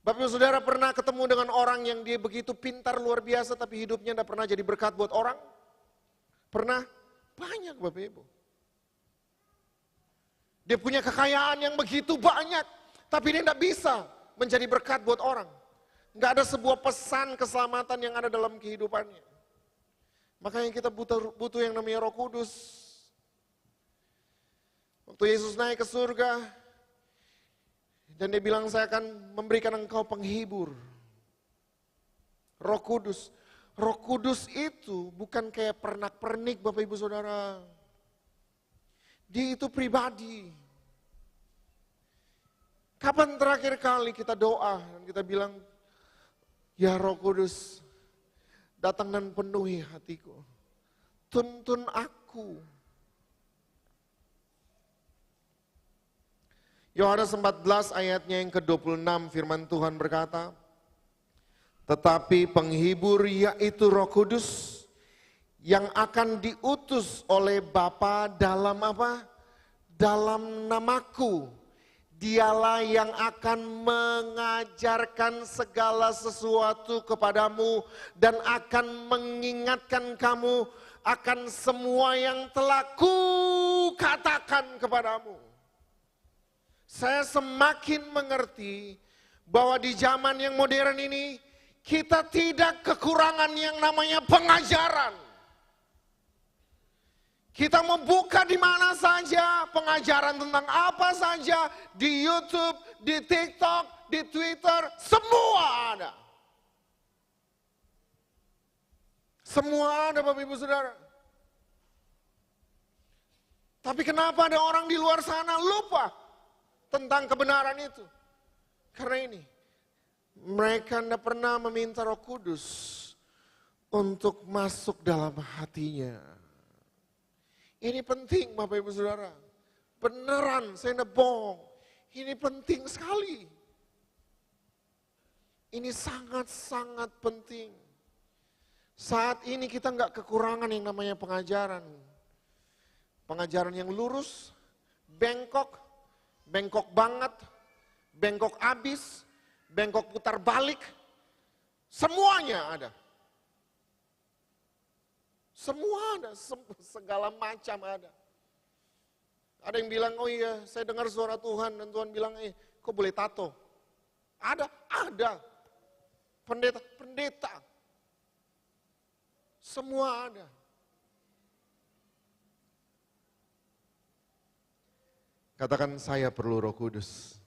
Bapak Ibu Saudara pernah ketemu dengan orang yang dia begitu pintar luar biasa tapi hidupnya tidak pernah jadi berkat buat orang? Pernah? Banyak Bapak Ibu. Dia punya kekayaan yang begitu banyak tapi dia tidak bisa menjadi berkat buat orang. Nggak ada sebuah pesan keselamatan yang ada dalam kehidupannya. Makanya kita butuh yang namanya Roh Kudus. Waktu Yesus naik ke surga, dan dia bilang saya akan memberikan engkau penghibur. Roh Kudus. Roh Kudus itu bukan kayak pernak-pernik Bapak Ibu Saudara. Dia itu pribadi. Kapan terakhir kali kita doa dan kita bilang, ya Roh Kudus, datang dan penuhi hatiku. Tuntun aku. Yohanes 14 ayatnya yang ke-26 firman Tuhan berkata, tetapi penghibur yaitu Roh Kudus yang akan diutus oleh Bapa dalam apa? Dalam namaku. Dialah yang akan mengajarkan segala sesuatu kepadamu dan akan mengingatkan kamu akan semua yang telah kukatakan kepadamu. Saya semakin mengerti bahwa di zaman yang modern ini kita tidak kekurangan yang namanya pengajaran. Kita membuka di mana saja, pengajaran tentang apa saja, di YouTube, di TikTok, di Twitter, semua ada. Semua ada Bapak Ibu Saudara. Tapi kenapa ada orang di luar sana lupa tentang kebenaran itu? Karena ini, mereka tidak pernah meminta Roh Kudus untuk masuk dalam hatinya. Ini penting Bapak Ibu Saudara. Beneran, saya tidak bohong. Ini penting sekali. Ini sangat-sangat penting. Saat ini kita nggak kekurangan yang namanya pengajaran. Pengajaran yang lurus, bengkok banget, bengkok abis, bengkok putar balik. Semuanya ada. Semua ada, segala macam ada. Ada yang bilang, oh iya saya dengar suara Tuhan dan Tuhan bilang, kok boleh tato? Ada. Pendeta. Semua ada. Katakan saya perlu Roh Kudus.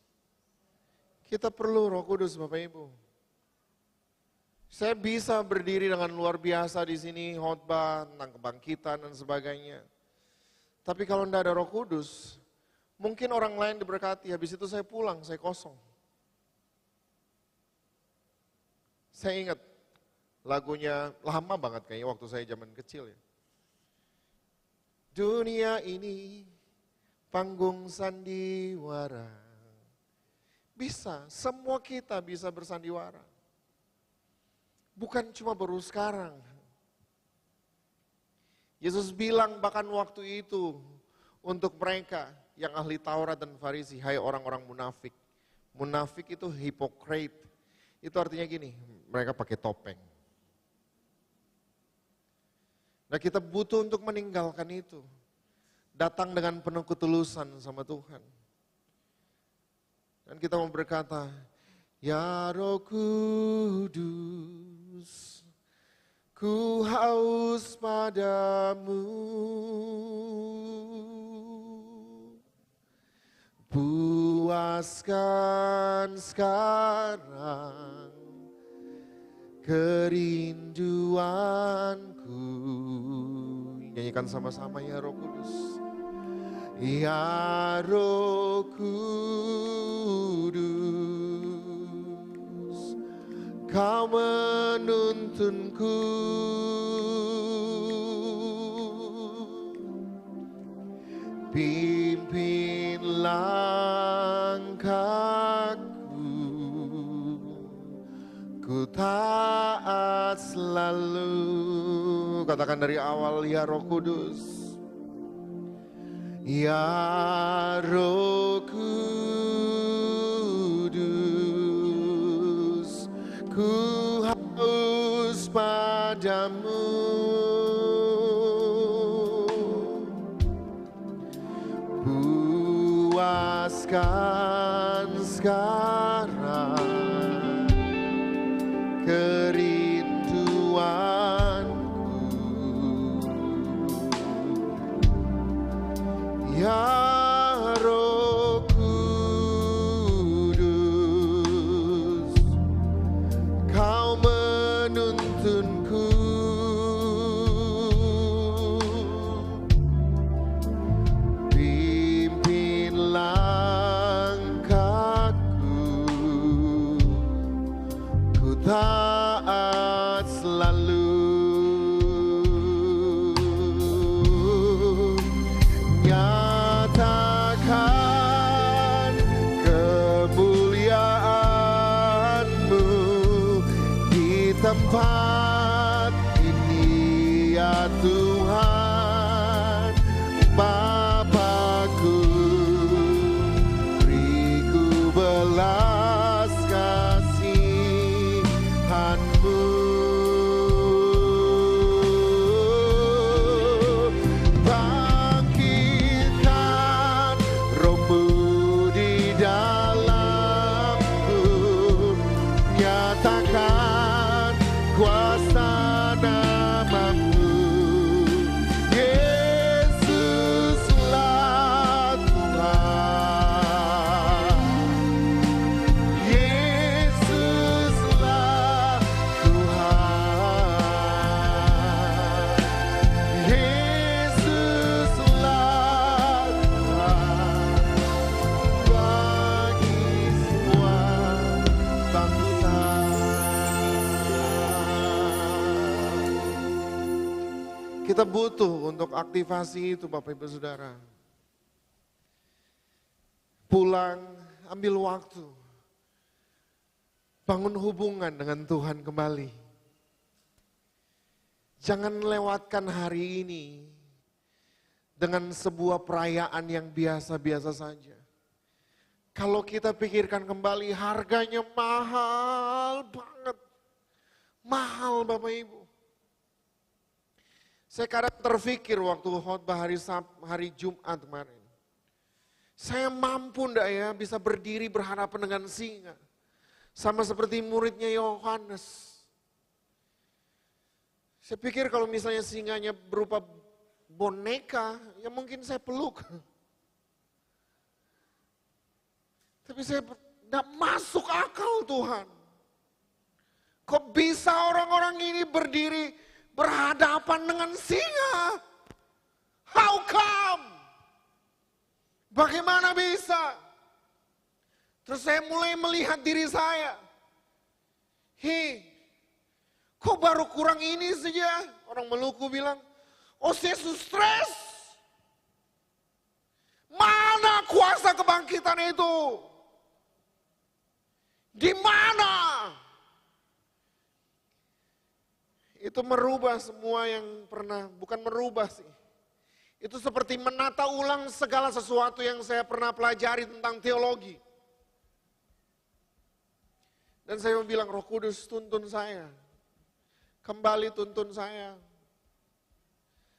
Kita perlu Roh Kudus Bapak Ibu. Saya bisa berdiri dengan luar biasa di sini khotbah tentang kebangkitan dan sebagainya. Tapi kalau tidak ada Roh Kudus, mungkin orang lain diberkati, habis itu saya pulang, saya kosong. Saya ingat lagunya lama banget kayaknya waktu saya zaman kecil ya. Dunia ini panggung sandiwara. Bisa, semua kita bisa bersandiwara. Bukan cuma baru sekarang. Yesus bilang bahkan waktu itu untuk mereka yang ahli Taurat dan Farisi, hai orang-orang munafik. Munafik itu hypocrite. Itu artinya gini, mereka pakai topeng. Nah kita butuh untuk meninggalkan itu. Datang dengan penuh ketulusan sama Tuhan. Dan kita mau berkata, ya Roh Kudus, ku haus padamu. Puaskan sekarang kerinduanku. Nyanyikan sama-sama ya Roh Kudus. Ya Roh Kudus, Kau menuntunku. Pimpin langkahku, ku taat selalu. Katakan dari awal, ya Roh Kudus. Ya Roh Kudus, ku haus padamu. Puaskan sekarang kerinduanku, ya Roh Kudus, kau menuntunku. Pimpin langkahku, ku taat selalu. Nyatakan kemuliaan-Mu di tempat ini, ya Tuhan Bapakku. Beriku belas kasihan-Mu. Bangkitkan Roh-Mu di dalamku, nyatakan kuasa nama-Mu. Yesuslah Tuhan, Yesuslah Tuhan, Yesuslah Tuhan bagi semua bangsa. Kita butuh untuk aktivasi itu, Bapak Ibu Saudara. Pulang, ambil waktu. Bangun hubungan dengan Tuhan kembali. Jangan lewatkan hari ini dengan sebuah perayaan yang biasa-biasa saja. Kalau kita pikirkan kembali, harganya mahal banget. Mahal, Bapak Ibu. Saya kadang terpikir waktu khotbah hari Jumat kemarin. Saya mampu enggak ya bisa berdiri berhadapan dengan singa. Sama seperti muridnya Yohanes. Saya pikir kalau misalnya singanya berupa boneka, ya mungkin saya peluk. Tapi saya enggak masuk akal, Tuhan. Kok bisa orang-orang ini berdiri berhadapan dengan singa? How come? Bagaimana bisa? Terus saya mulai melihat diri saya. Kok baru kurang ini saja? Orang Maluku bilang, oh saya stres. Mana kuasa kebangkitan itu? Di mana? Itu merubah semua yang pernah, bukan merubah sih. Itu seperti menata ulang segala sesuatu yang saya pernah pelajari tentang teologi. Dan saya bilang, Roh Kudus tuntun saya. Kembali tuntun saya.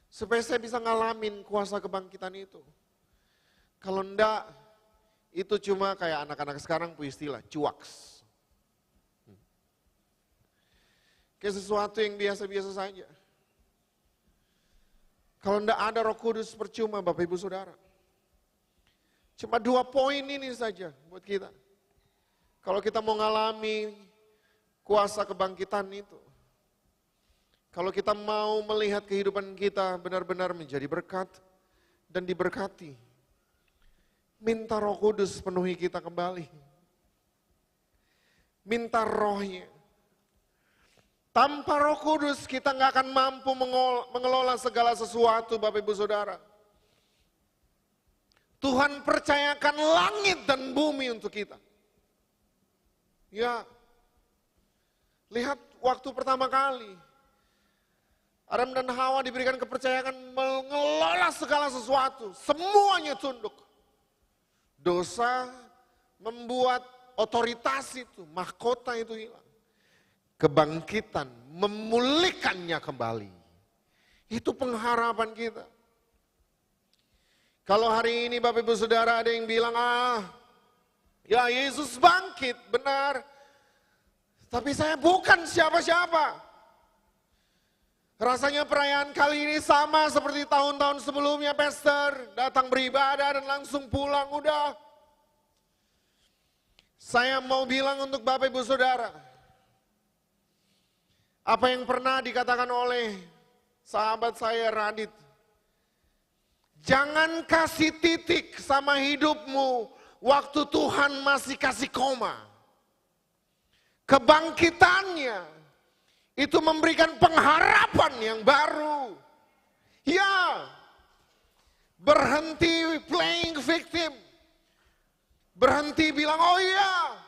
Supaya saya bisa ngalamin kuasa kebangkitan itu. Kalau enggak, itu cuma kayak anak-anak sekarang punya istilah, cuaks. Kayak sesuatu yang biasa-biasa saja. Kalau enggak ada Roh Kudus percuma Bapak Ibu Saudara. Cuma 2 poin ini saja buat kita. Kalau kita mau ngalami kuasa kebangkitan itu. Kalau kita mau melihat kehidupan kita benar-benar menjadi berkat dan diberkati. Minta Roh Kudus penuhi kita kembali. Minta rohnya. Tanpa Roh Kudus kita nggak akan mampu mengelola segala sesuatu Bapak Ibu Saudara. Tuhan percayakan langit dan bumi untuk kita. Ya, lihat waktu pertama kali Adam dan Hawa diberikan kepercayaan mengelola segala sesuatu. Semuanya tunduk. Dosa membuat otoritas itu, mahkota itu hilang. Kebangkitan memulihkannya kembali. Itu pengharapan kita. Kalau hari ini Bapak Ibu Saudara ada yang bilang, ya Yesus bangkit, benar. Tapi saya bukan siapa-siapa. Rasanya perayaan kali ini sama seperti tahun-tahun sebelumnya, Pastor. Datang beribadah dan langsung pulang, udah. Saya mau bilang untuk Bapak Ibu Saudara, apa yang pernah dikatakan oleh sahabat saya Radit, jangan kasih titik sama hidupmu waktu Tuhan masih kasih koma. Kebangkitannya itu memberikan pengharapan yang baru. Ya, berhenti playing victim. Berhenti bilang, oh iya,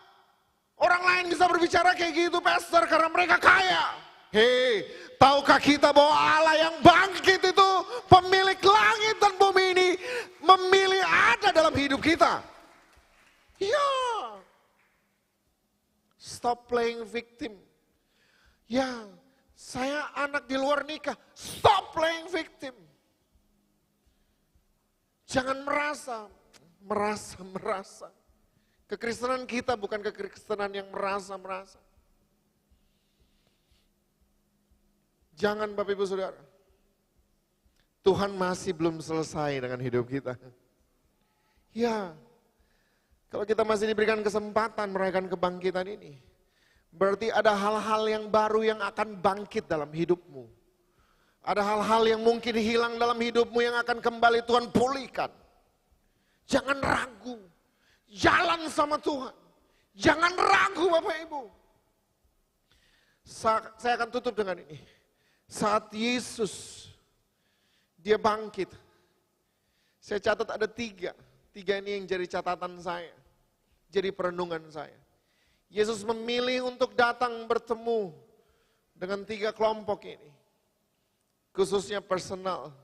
orang lain bisa berbicara kayak gitu, Pastor, karena mereka kaya. Hei, tahukah kita bahwa Allah yang bangkit itu, pemilik langit dan bumi ini, memilih ada dalam hidup kita. Ya, stop playing victim. Ya, saya anak di luar nikah, stop playing victim. Jangan merasa. Kekristenan kita bukan kekristenan yang merasa. Jangan Bapak Ibu Saudara. Tuhan masih belum selesai dengan hidup kita. Ya, kalau kita masih diberikan kesempatan merayakan kebangkitan ini, berarti ada hal-hal yang baru yang akan bangkit dalam hidupmu. Ada hal-hal yang mungkin hilang dalam hidupmu yang akan kembali Tuhan pulihkan. Jangan ragu. Jalan sama Tuhan. Jangan ragu Bapak Ibu. Saya akan tutup dengan ini. Saat Yesus, dia bangkit. Saya catat ada tiga. Tiga ini yang jadi catatan saya. Jadi perenungan saya. Yesus memilih untuk datang bertemu dengan tiga kelompok ini. Khususnya personal.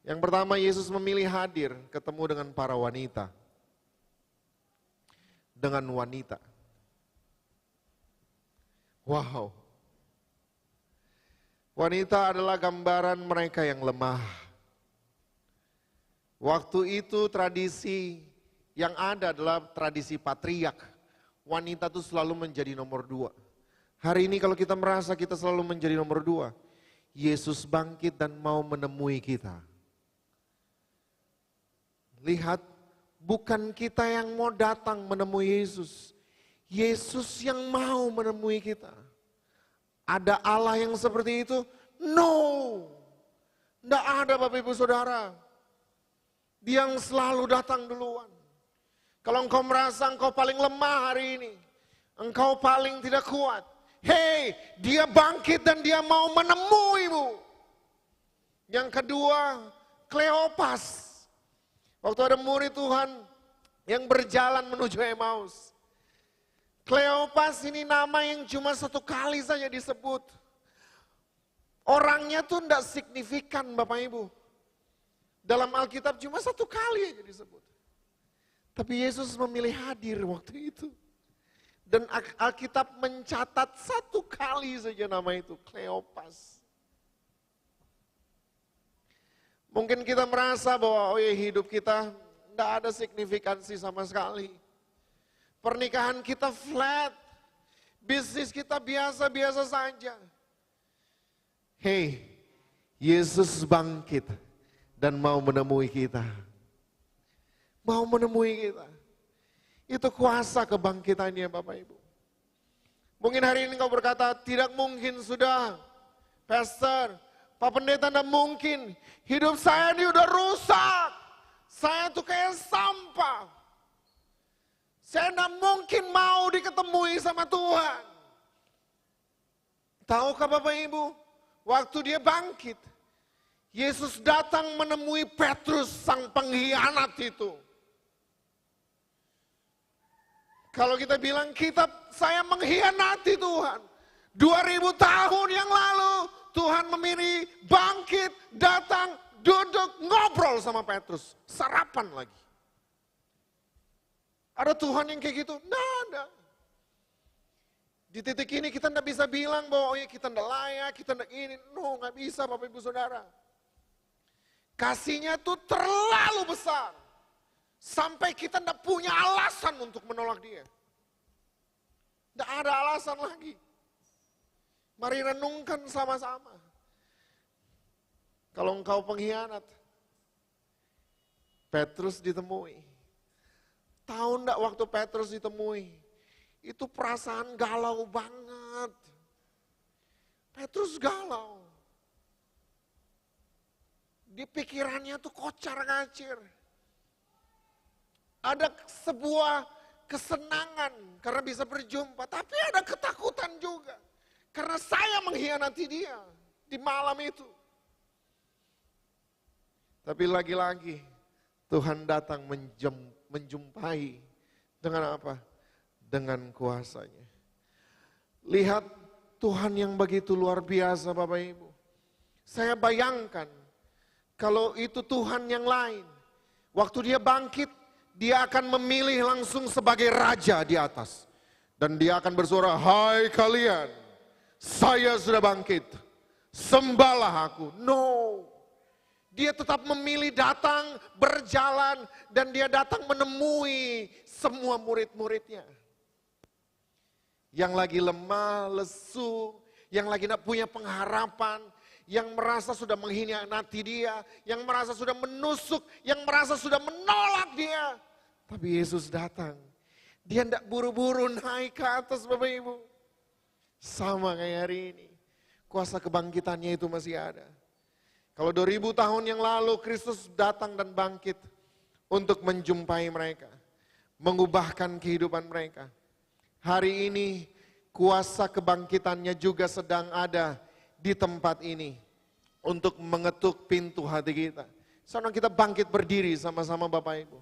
Yang pertama Yesus memilih hadir ketemu dengan para wanita. Dengan wanita. Wow. Wanita adalah gambaran mereka yang lemah. Waktu itu tradisi yang ada adalah tradisi patriark. Wanita itu selalu menjadi nomor 2. Hari ini kalau kita merasa kita selalu menjadi nomor 2, Yesus bangkit dan mau menemui kita. Lihat, bukan kita yang mau datang menemui Yesus. Yesus yang mau menemui kita. Ada Allah yang seperti itu? No. Tidak ada Bapak Ibu Saudara. Dia yang selalu datang duluan. Kalau engkau merasa engkau paling lemah hari ini, engkau paling tidak kuat. Hei, dia bangkit dan dia mau menemuimu. Yang kedua, Kleopas. Waktu ada murid Tuhan yang berjalan menuju Emmaus. Kleopas ini nama yang cuma satu kali saja disebut. Orangnya tuh tidak signifikan Bapak Ibu. Dalam Alkitab cuma satu kali aja disebut. Tapi Yesus memilih hadir waktu itu. Dan Alkitab mencatat satu kali saja nama itu, Kleopas. Mungkin kita merasa bahwa hidup kita tidak ada signifikansi sama sekali. Pernikahan kita flat, bisnis kita biasa-biasa saja. Hei, Yesus bangkit dan mau menemui kita. Mau menemui kita. Itu kuasa kebangkitannya Bapak Ibu. Mungkin hari ini kau berkata, tidak mungkin sudah. Pastor, Pak Pendeta, tidak mungkin. Hidup saya ini udah rusak. Saya tuh kayak sampah. Saya tidak mungkin mau diketemui sama Tuhan. Tahukah Bapak Ibu, waktu dia bangkit, Yesus datang menemui Petrus sang pengkhianat itu. Kalau kita bilang saya mengkhianati Tuhan. 2000 tahun yang lalu Tuhan memilih bangkit, datang, duduk, ngobrol sama Petrus. Sarapan lagi. Ada Tuhan yang kayak gitu? Nggak ada. Di titik ini kita nggak bisa bilang bahwa kita nggak layak, kita nggak ini. No, nggak bisa Bapak Ibu Saudara. Kasihnya tuh terlalu besar. Sampai kita nggak punya alasan untuk menolak dia. Nggak ada alasan lagi. Mari renungkan sama-sama. Kalau engkau pengkhianat, Petrus ditemui. Tahu enggak waktu Petrus ditemui, itu perasaan galau banget. Petrus galau. Di pikirannya tuh kocar-kacir. Ada sebuah kesenangan karena bisa berjumpa, tapi ada ketakutan juga. Karena saya mengkhianati dia di malam itu. Tapi lagi-lagi Tuhan datang menjumpai dengan apa? Dengan kuasanya. Lihat Tuhan yang begitu luar biasa Bapak Ibu. Saya bayangkan kalau itu Tuhan yang lain. Waktu dia bangkit, dia akan memilih langsung sebagai raja di atas. Dan dia akan bersuara, hai kalian, saya sudah bangkit, sembahlah aku. No, dia tetap memilih datang, berjalan, dan dia datang menemui semua murid-muridnya. Yang lagi lemah, lesu, yang lagi tidak punya pengharapan, yang merasa sudah mengkhianati dia, yang merasa sudah menusuk, yang merasa sudah menolak dia. Tapi Yesus datang, dia tidak buru-buru naik ke atas Bapak Ibu. Sama kayak hari ini, kuasa kebangkitannya itu masih ada. Kalau 2000 tahun yang lalu Kristus datang dan bangkit untuk menjumpai mereka, mengubahkan kehidupan mereka. Hari ini kuasa kebangkitannya juga sedang ada di tempat ini untuk mengetuk pintu hati kita. Sekarang kita bangkit berdiri sama-sama Bapak Ibu.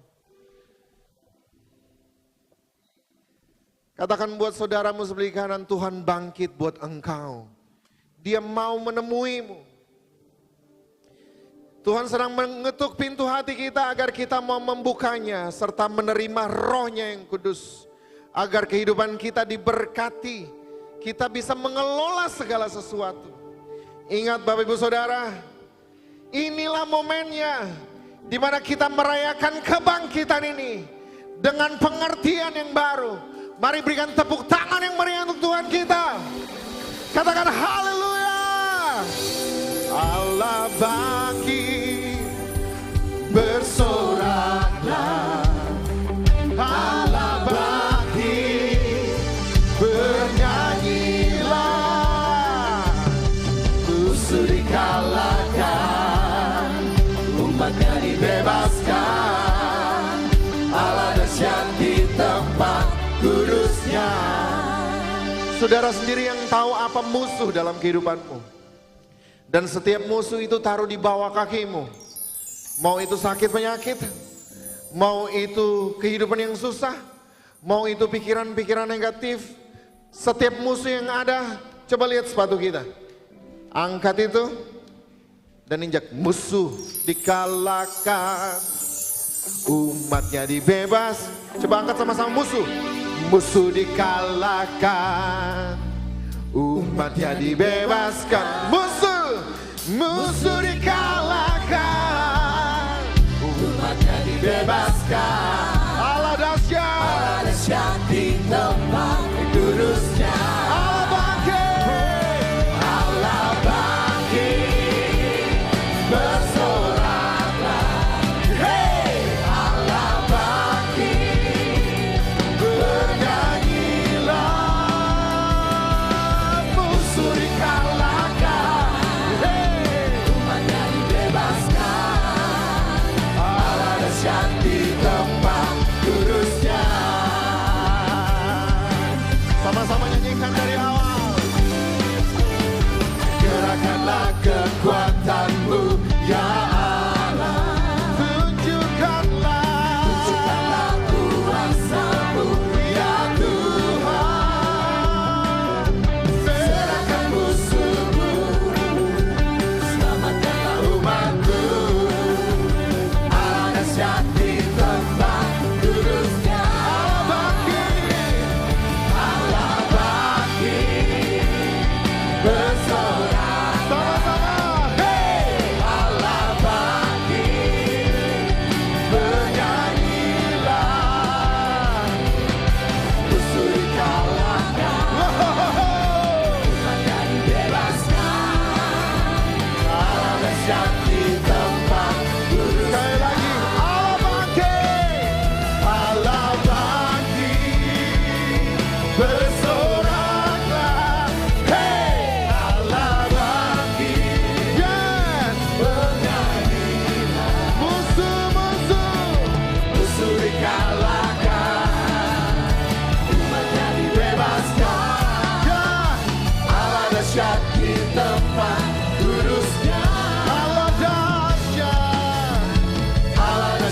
Katakan buat saudaramu sebelah kanan, Tuhan bangkit buat engkau. Dia mau menemuimu. Tuhan sedang mengetuk pintu hati kita agar kita mau membukanya serta menerima rohnya yang kudus. Agar kehidupan kita diberkati, kita bisa mengelola segala sesuatu. Ingat Bapak Ibu Saudara, inilah momennya di mana kita merayakan kebangkitan ini dengan pengertian yang baru. Mari berikan tepuk tangan yang meriah untuk Tuhan kita. Katakan haleluya. Allah bangkit, bersoraklah. Allah bangkit, bernyanyilah. Musuh dikalahkan, umatnya dibebaskan. Allah dahsyat di tempat kudusnya. Saudara sendiri yang tahu apa musuh dalam kehidupanmu. Dan setiap musuh itu taruh di bawah kakimu. Mau itu sakit penyakit, mau itu kehidupan yang susah, mau itu pikiran-pikiran negatif. Setiap musuh yang ada, coba lihat sepatu kita. Angkat itu dan injak. Musuh dikalahkan, umatnya dibebas. Coba angkat sama-sama musuh. Musuh dikalahkan, umatnya dibebaskan. Musuh dikalahkan, umatnya dibebaskan. Allah dahsyat di tempat kudusnya. Allah bangkit, bersoraklah. Hey, Allah bangkit, bernyanyilah. Musuh dikalahkan, umatnya dibebaskan. Allah dahsyat di tempat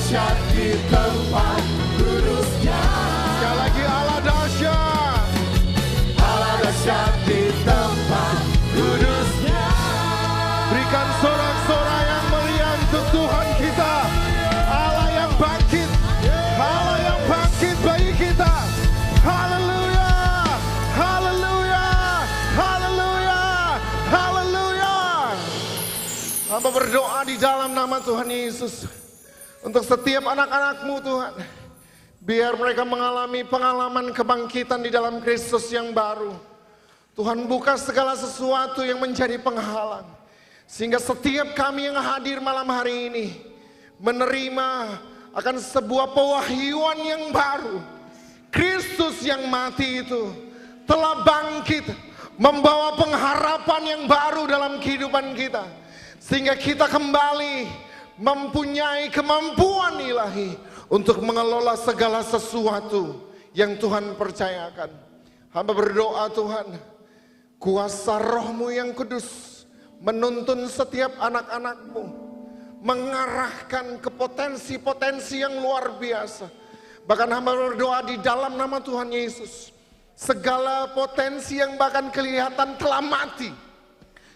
dahsyat di tempat kudusnya. Sekali lagi Allah dahsyat. Allah dahsyat di tempat kudusnya. Berikan sorak-sorai yang meriah untuk Tuhan kita. Allah yang bangkit. Allah yang bangkit bagi kita. Haleluya. Haleluya. Haleluya. Haleluya. Hamba berdoa di dalam nama Tuhan Yesus. Untuk setiap anak-anak-Mu Tuhan. Biar mereka mengalami pengalaman kebangkitan di dalam Kristus yang baru. Tuhan buka segala sesuatu yang menjadi penghalang. Sehingga setiap kami yang hadir malam hari ini menerima akan sebuah pewahyuan yang baru. Kristus yang mati itu telah bangkit, membawa pengharapan yang baru dalam kehidupan kita. Sehingga kita kembali mempunyai kemampuan ilahi untuk mengelola segala sesuatu yang Tuhan percayakan. Hamba berdoa Tuhan, kuasa Roh-Mu yang kudus menuntun setiap anak-anak-Mu, mengarahkan ke potensi-potensi yang luar biasa. Bahkan hamba berdoa di dalam nama Tuhan Yesus, segala potensi yang bahkan kelihatan telah mati,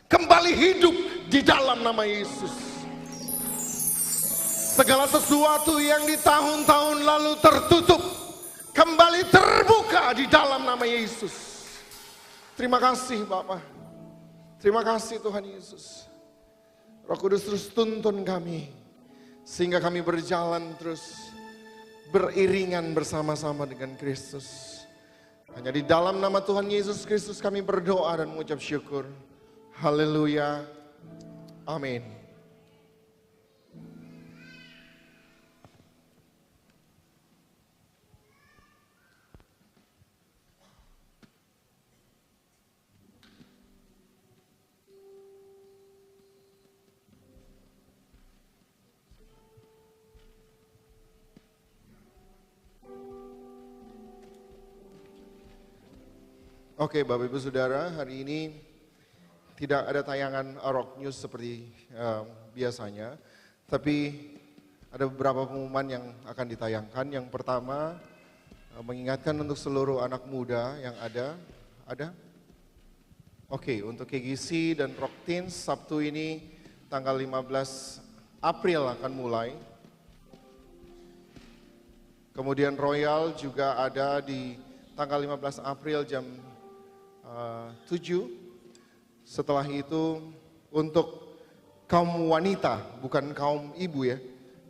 kembali hidup di dalam nama Yesus. Segala sesuatu yang di tahun-tahun lalu tertutup, kembali terbuka di dalam nama Yesus. Terima kasih Bapa. Terima kasih Tuhan Yesus. Roh Kudus terus tuntun kami, sehingga kami berjalan terus beriringan bersama-sama dengan Kristus. Hanya di dalam nama Tuhan Yesus Kristus kami berdoa dan mengucap syukur. Haleluya. Amin. Oke Bapak Ibu Saudara, hari ini tidak ada tayangan Rock News seperti biasanya. Tapi ada beberapa pengumuman yang akan ditayangkan. Yang pertama, mengingatkan untuk seluruh anak muda yang ada. Oke, untuk KGC dan Rock Teens, Sabtu ini tanggal 15 April akan mulai. Kemudian Royal juga ada di tanggal 15 April jam 7. Setelah itu untuk kaum wanita, bukan kaum ibu ya,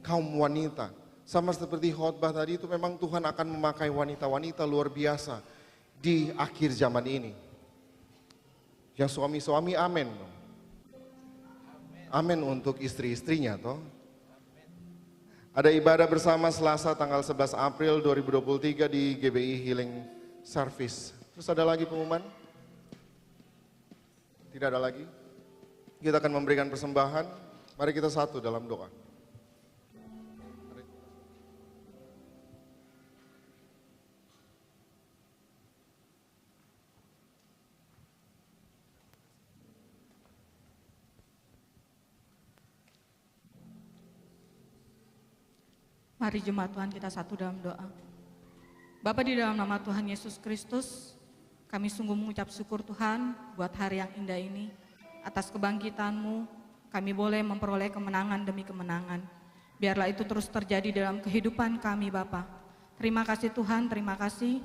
kaum wanita. Sama seperti khotbah tadi itu memang Tuhan akan memakai wanita-wanita luar biasa di akhir zaman ini. Yang suami-suami amin. Amin untuk istri-istrinya toh. Ada ibadah bersama Selasa tanggal 11 April 2023 di GBI Healing Service. Terus ada lagi pengumuman? Tidak ada lagi. Kita akan memberikan persembahan. Mari kita satu dalam doa. Mari jemaat Tuhan kita satu dalam doa. Bapa, di dalam nama Tuhan Yesus Kristus, kami sungguh mengucap syukur Tuhan buat hari yang indah ini. Atas kebangkitan-Mu, kami boleh memperoleh kemenangan demi kemenangan. Biarlah itu terus terjadi dalam kehidupan kami Bapa. Terima kasih Tuhan, terima kasih.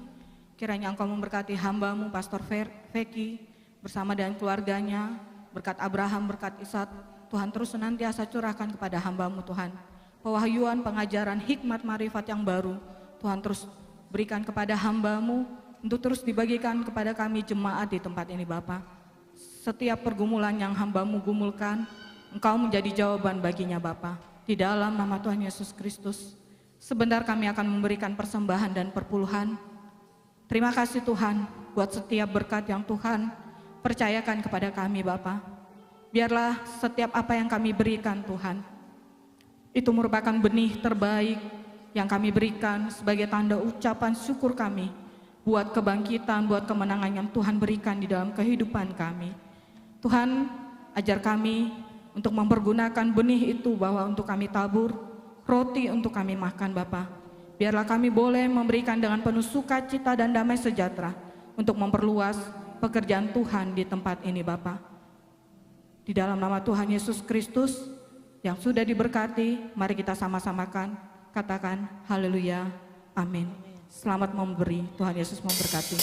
Kiranya Engkau memberkati hamba-Mu Pastor Veki bersama dengan keluarganya. Berkat Abraham, berkat Ishak, Tuhan terus senantiasa curahkan kepada hamba-Mu Tuhan. Pewahyuan, pengajaran, hikmat, marifat yang baru, Tuhan terus berikan kepada hamba-Mu untuk terus dibagikan kepada kami jemaat di tempat ini Bapa. Setiap pergumulan yang hamba-Mu gumulkan, Engkau menjadi jawaban baginya Bapa. Di dalam nama Tuhan Yesus Kristus, sebentar kami akan memberikan persembahan dan perpuluhan. Terima kasih Tuhan buat setiap berkat yang Tuhan percayakan kepada kami Bapa. Biarlah setiap apa yang kami berikan Tuhan, itu merupakan benih terbaik yang kami berikan sebagai tanda ucapan syukur kami buat kebangkitan, buat kemenangan yang Tuhan berikan di dalam kehidupan kami. Tuhan, ajar kami untuk mempergunakan benih itu bahwa untuk kami tabur, roti untuk kami makan Bapa. Biarlah kami boleh memberikan dengan penuh sukacita dan damai sejahtera untuk memperluas pekerjaan Tuhan di tempat ini Bapa. Di dalam nama Tuhan Yesus Kristus yang sudah diberkati, mari kita sama-samakan katakan haleluya, amin. Selamat memberi, Tuhan Yesus memberkati.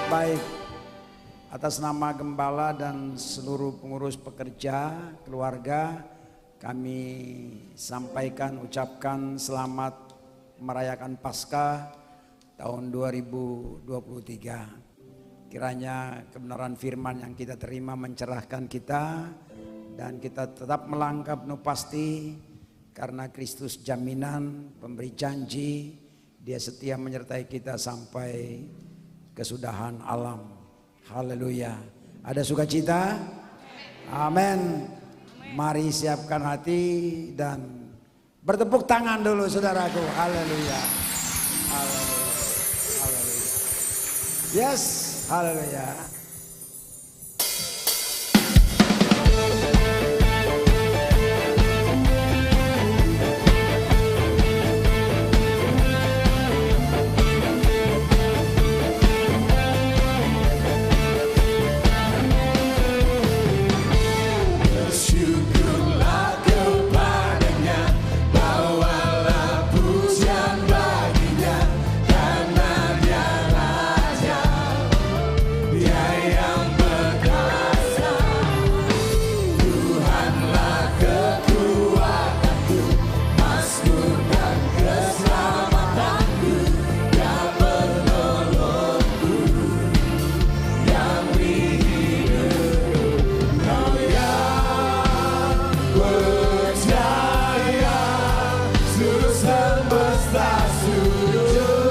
Baik, atas nama Gembala dan seluruh pengurus pekerja, keluarga, kami sampaikan, ucapkan selamat merayakan Paskah tahun 2023. Kiranya kebenaran firman yang kita terima mencerahkan kita dan kita tetap melangkah penuh pasti karena Kristus jaminan, pemberi janji, Dia setia menyertai kita sampai kesudahan alam. Haleluya. Ada sukacita? Amin. Mari siapkan hati dan bertepuk tangan dulu saudaraku. Haleluya. Haleluya. Haleluya. Yes, haleluya. semesta sujud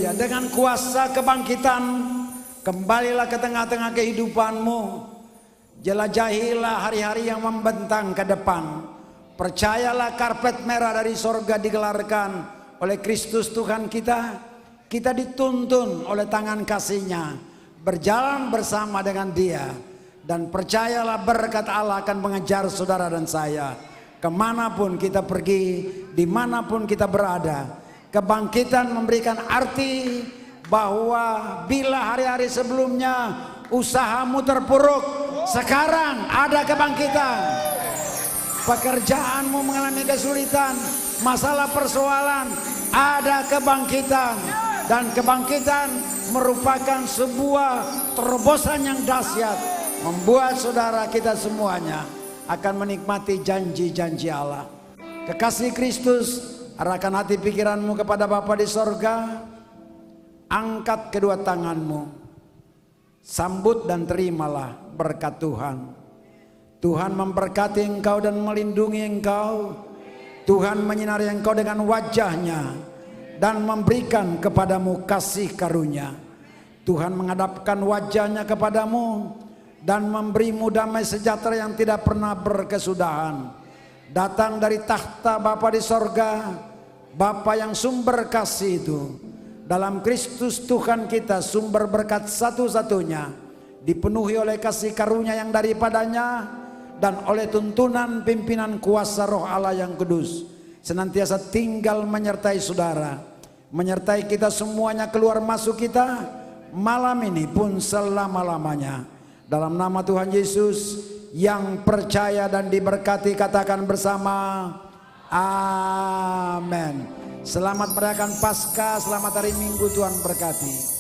haleluya. Dengan kuasa kebangkitan, kembalilah ke tengah-tengah kehidupanmu. Jelajahilah hari-hari yang membentang ke depan. Percayalah karpet merah dari sorga digelarkan oleh Kristus Tuhan kita. Kita dituntun oleh tangan kasih-Nya, berjalan bersama dengan Dia. Dan percayalah berkat Allah akan mengejar saudara dan saya. Kemanapun kita pergi, dimanapun kita berada. Kebangkitan memberikan arti bahwa bila hari-hari sebelumnya usahamu terpuruk, sekarang ada kebangkitan. Pekerjaanmu mengalami kesulitan, masalah persoalan, ada kebangkitan. Dan kebangkitan merupakan sebuah terobosan yang dahsyat, membuat saudara kita semuanya akan menikmati janji-janji Allah. Kekasih Kristus, arahkan hati pikiranmu kepada Bapa di sorga. Angkat kedua tanganmu, sambut dan terimalah berkat Tuhan. Tuhan memberkati engkau dan melindungi engkau. Tuhan menyinari engkau dengan wajah-Nya dan memberikan kepadamu kasih karunia. Tuhan menghadapkan wajah-Nya kepadamu dan memberimu damai sejahtera yang tidak pernah berkesudahan. Datang dari takhta Bapa di sorga, Bapa yang sumber kasih itu. Dalam Kristus Tuhan kita sumber berkat satu-satunya, dipenuhi oleh kasih karunia yang daripadanya dan oleh tuntunan pimpinan kuasa Roh Allah yang kudus, senantiasa tinggal menyertai saudara, menyertai kita semuanya, keluar masuk kita malam ini pun selama-lamanya. Dalam nama Tuhan Yesus yang percaya dan diberkati, katakan bersama amin. Selamat merayakan Paskah, selamat hari Minggu, Tuhan berkati.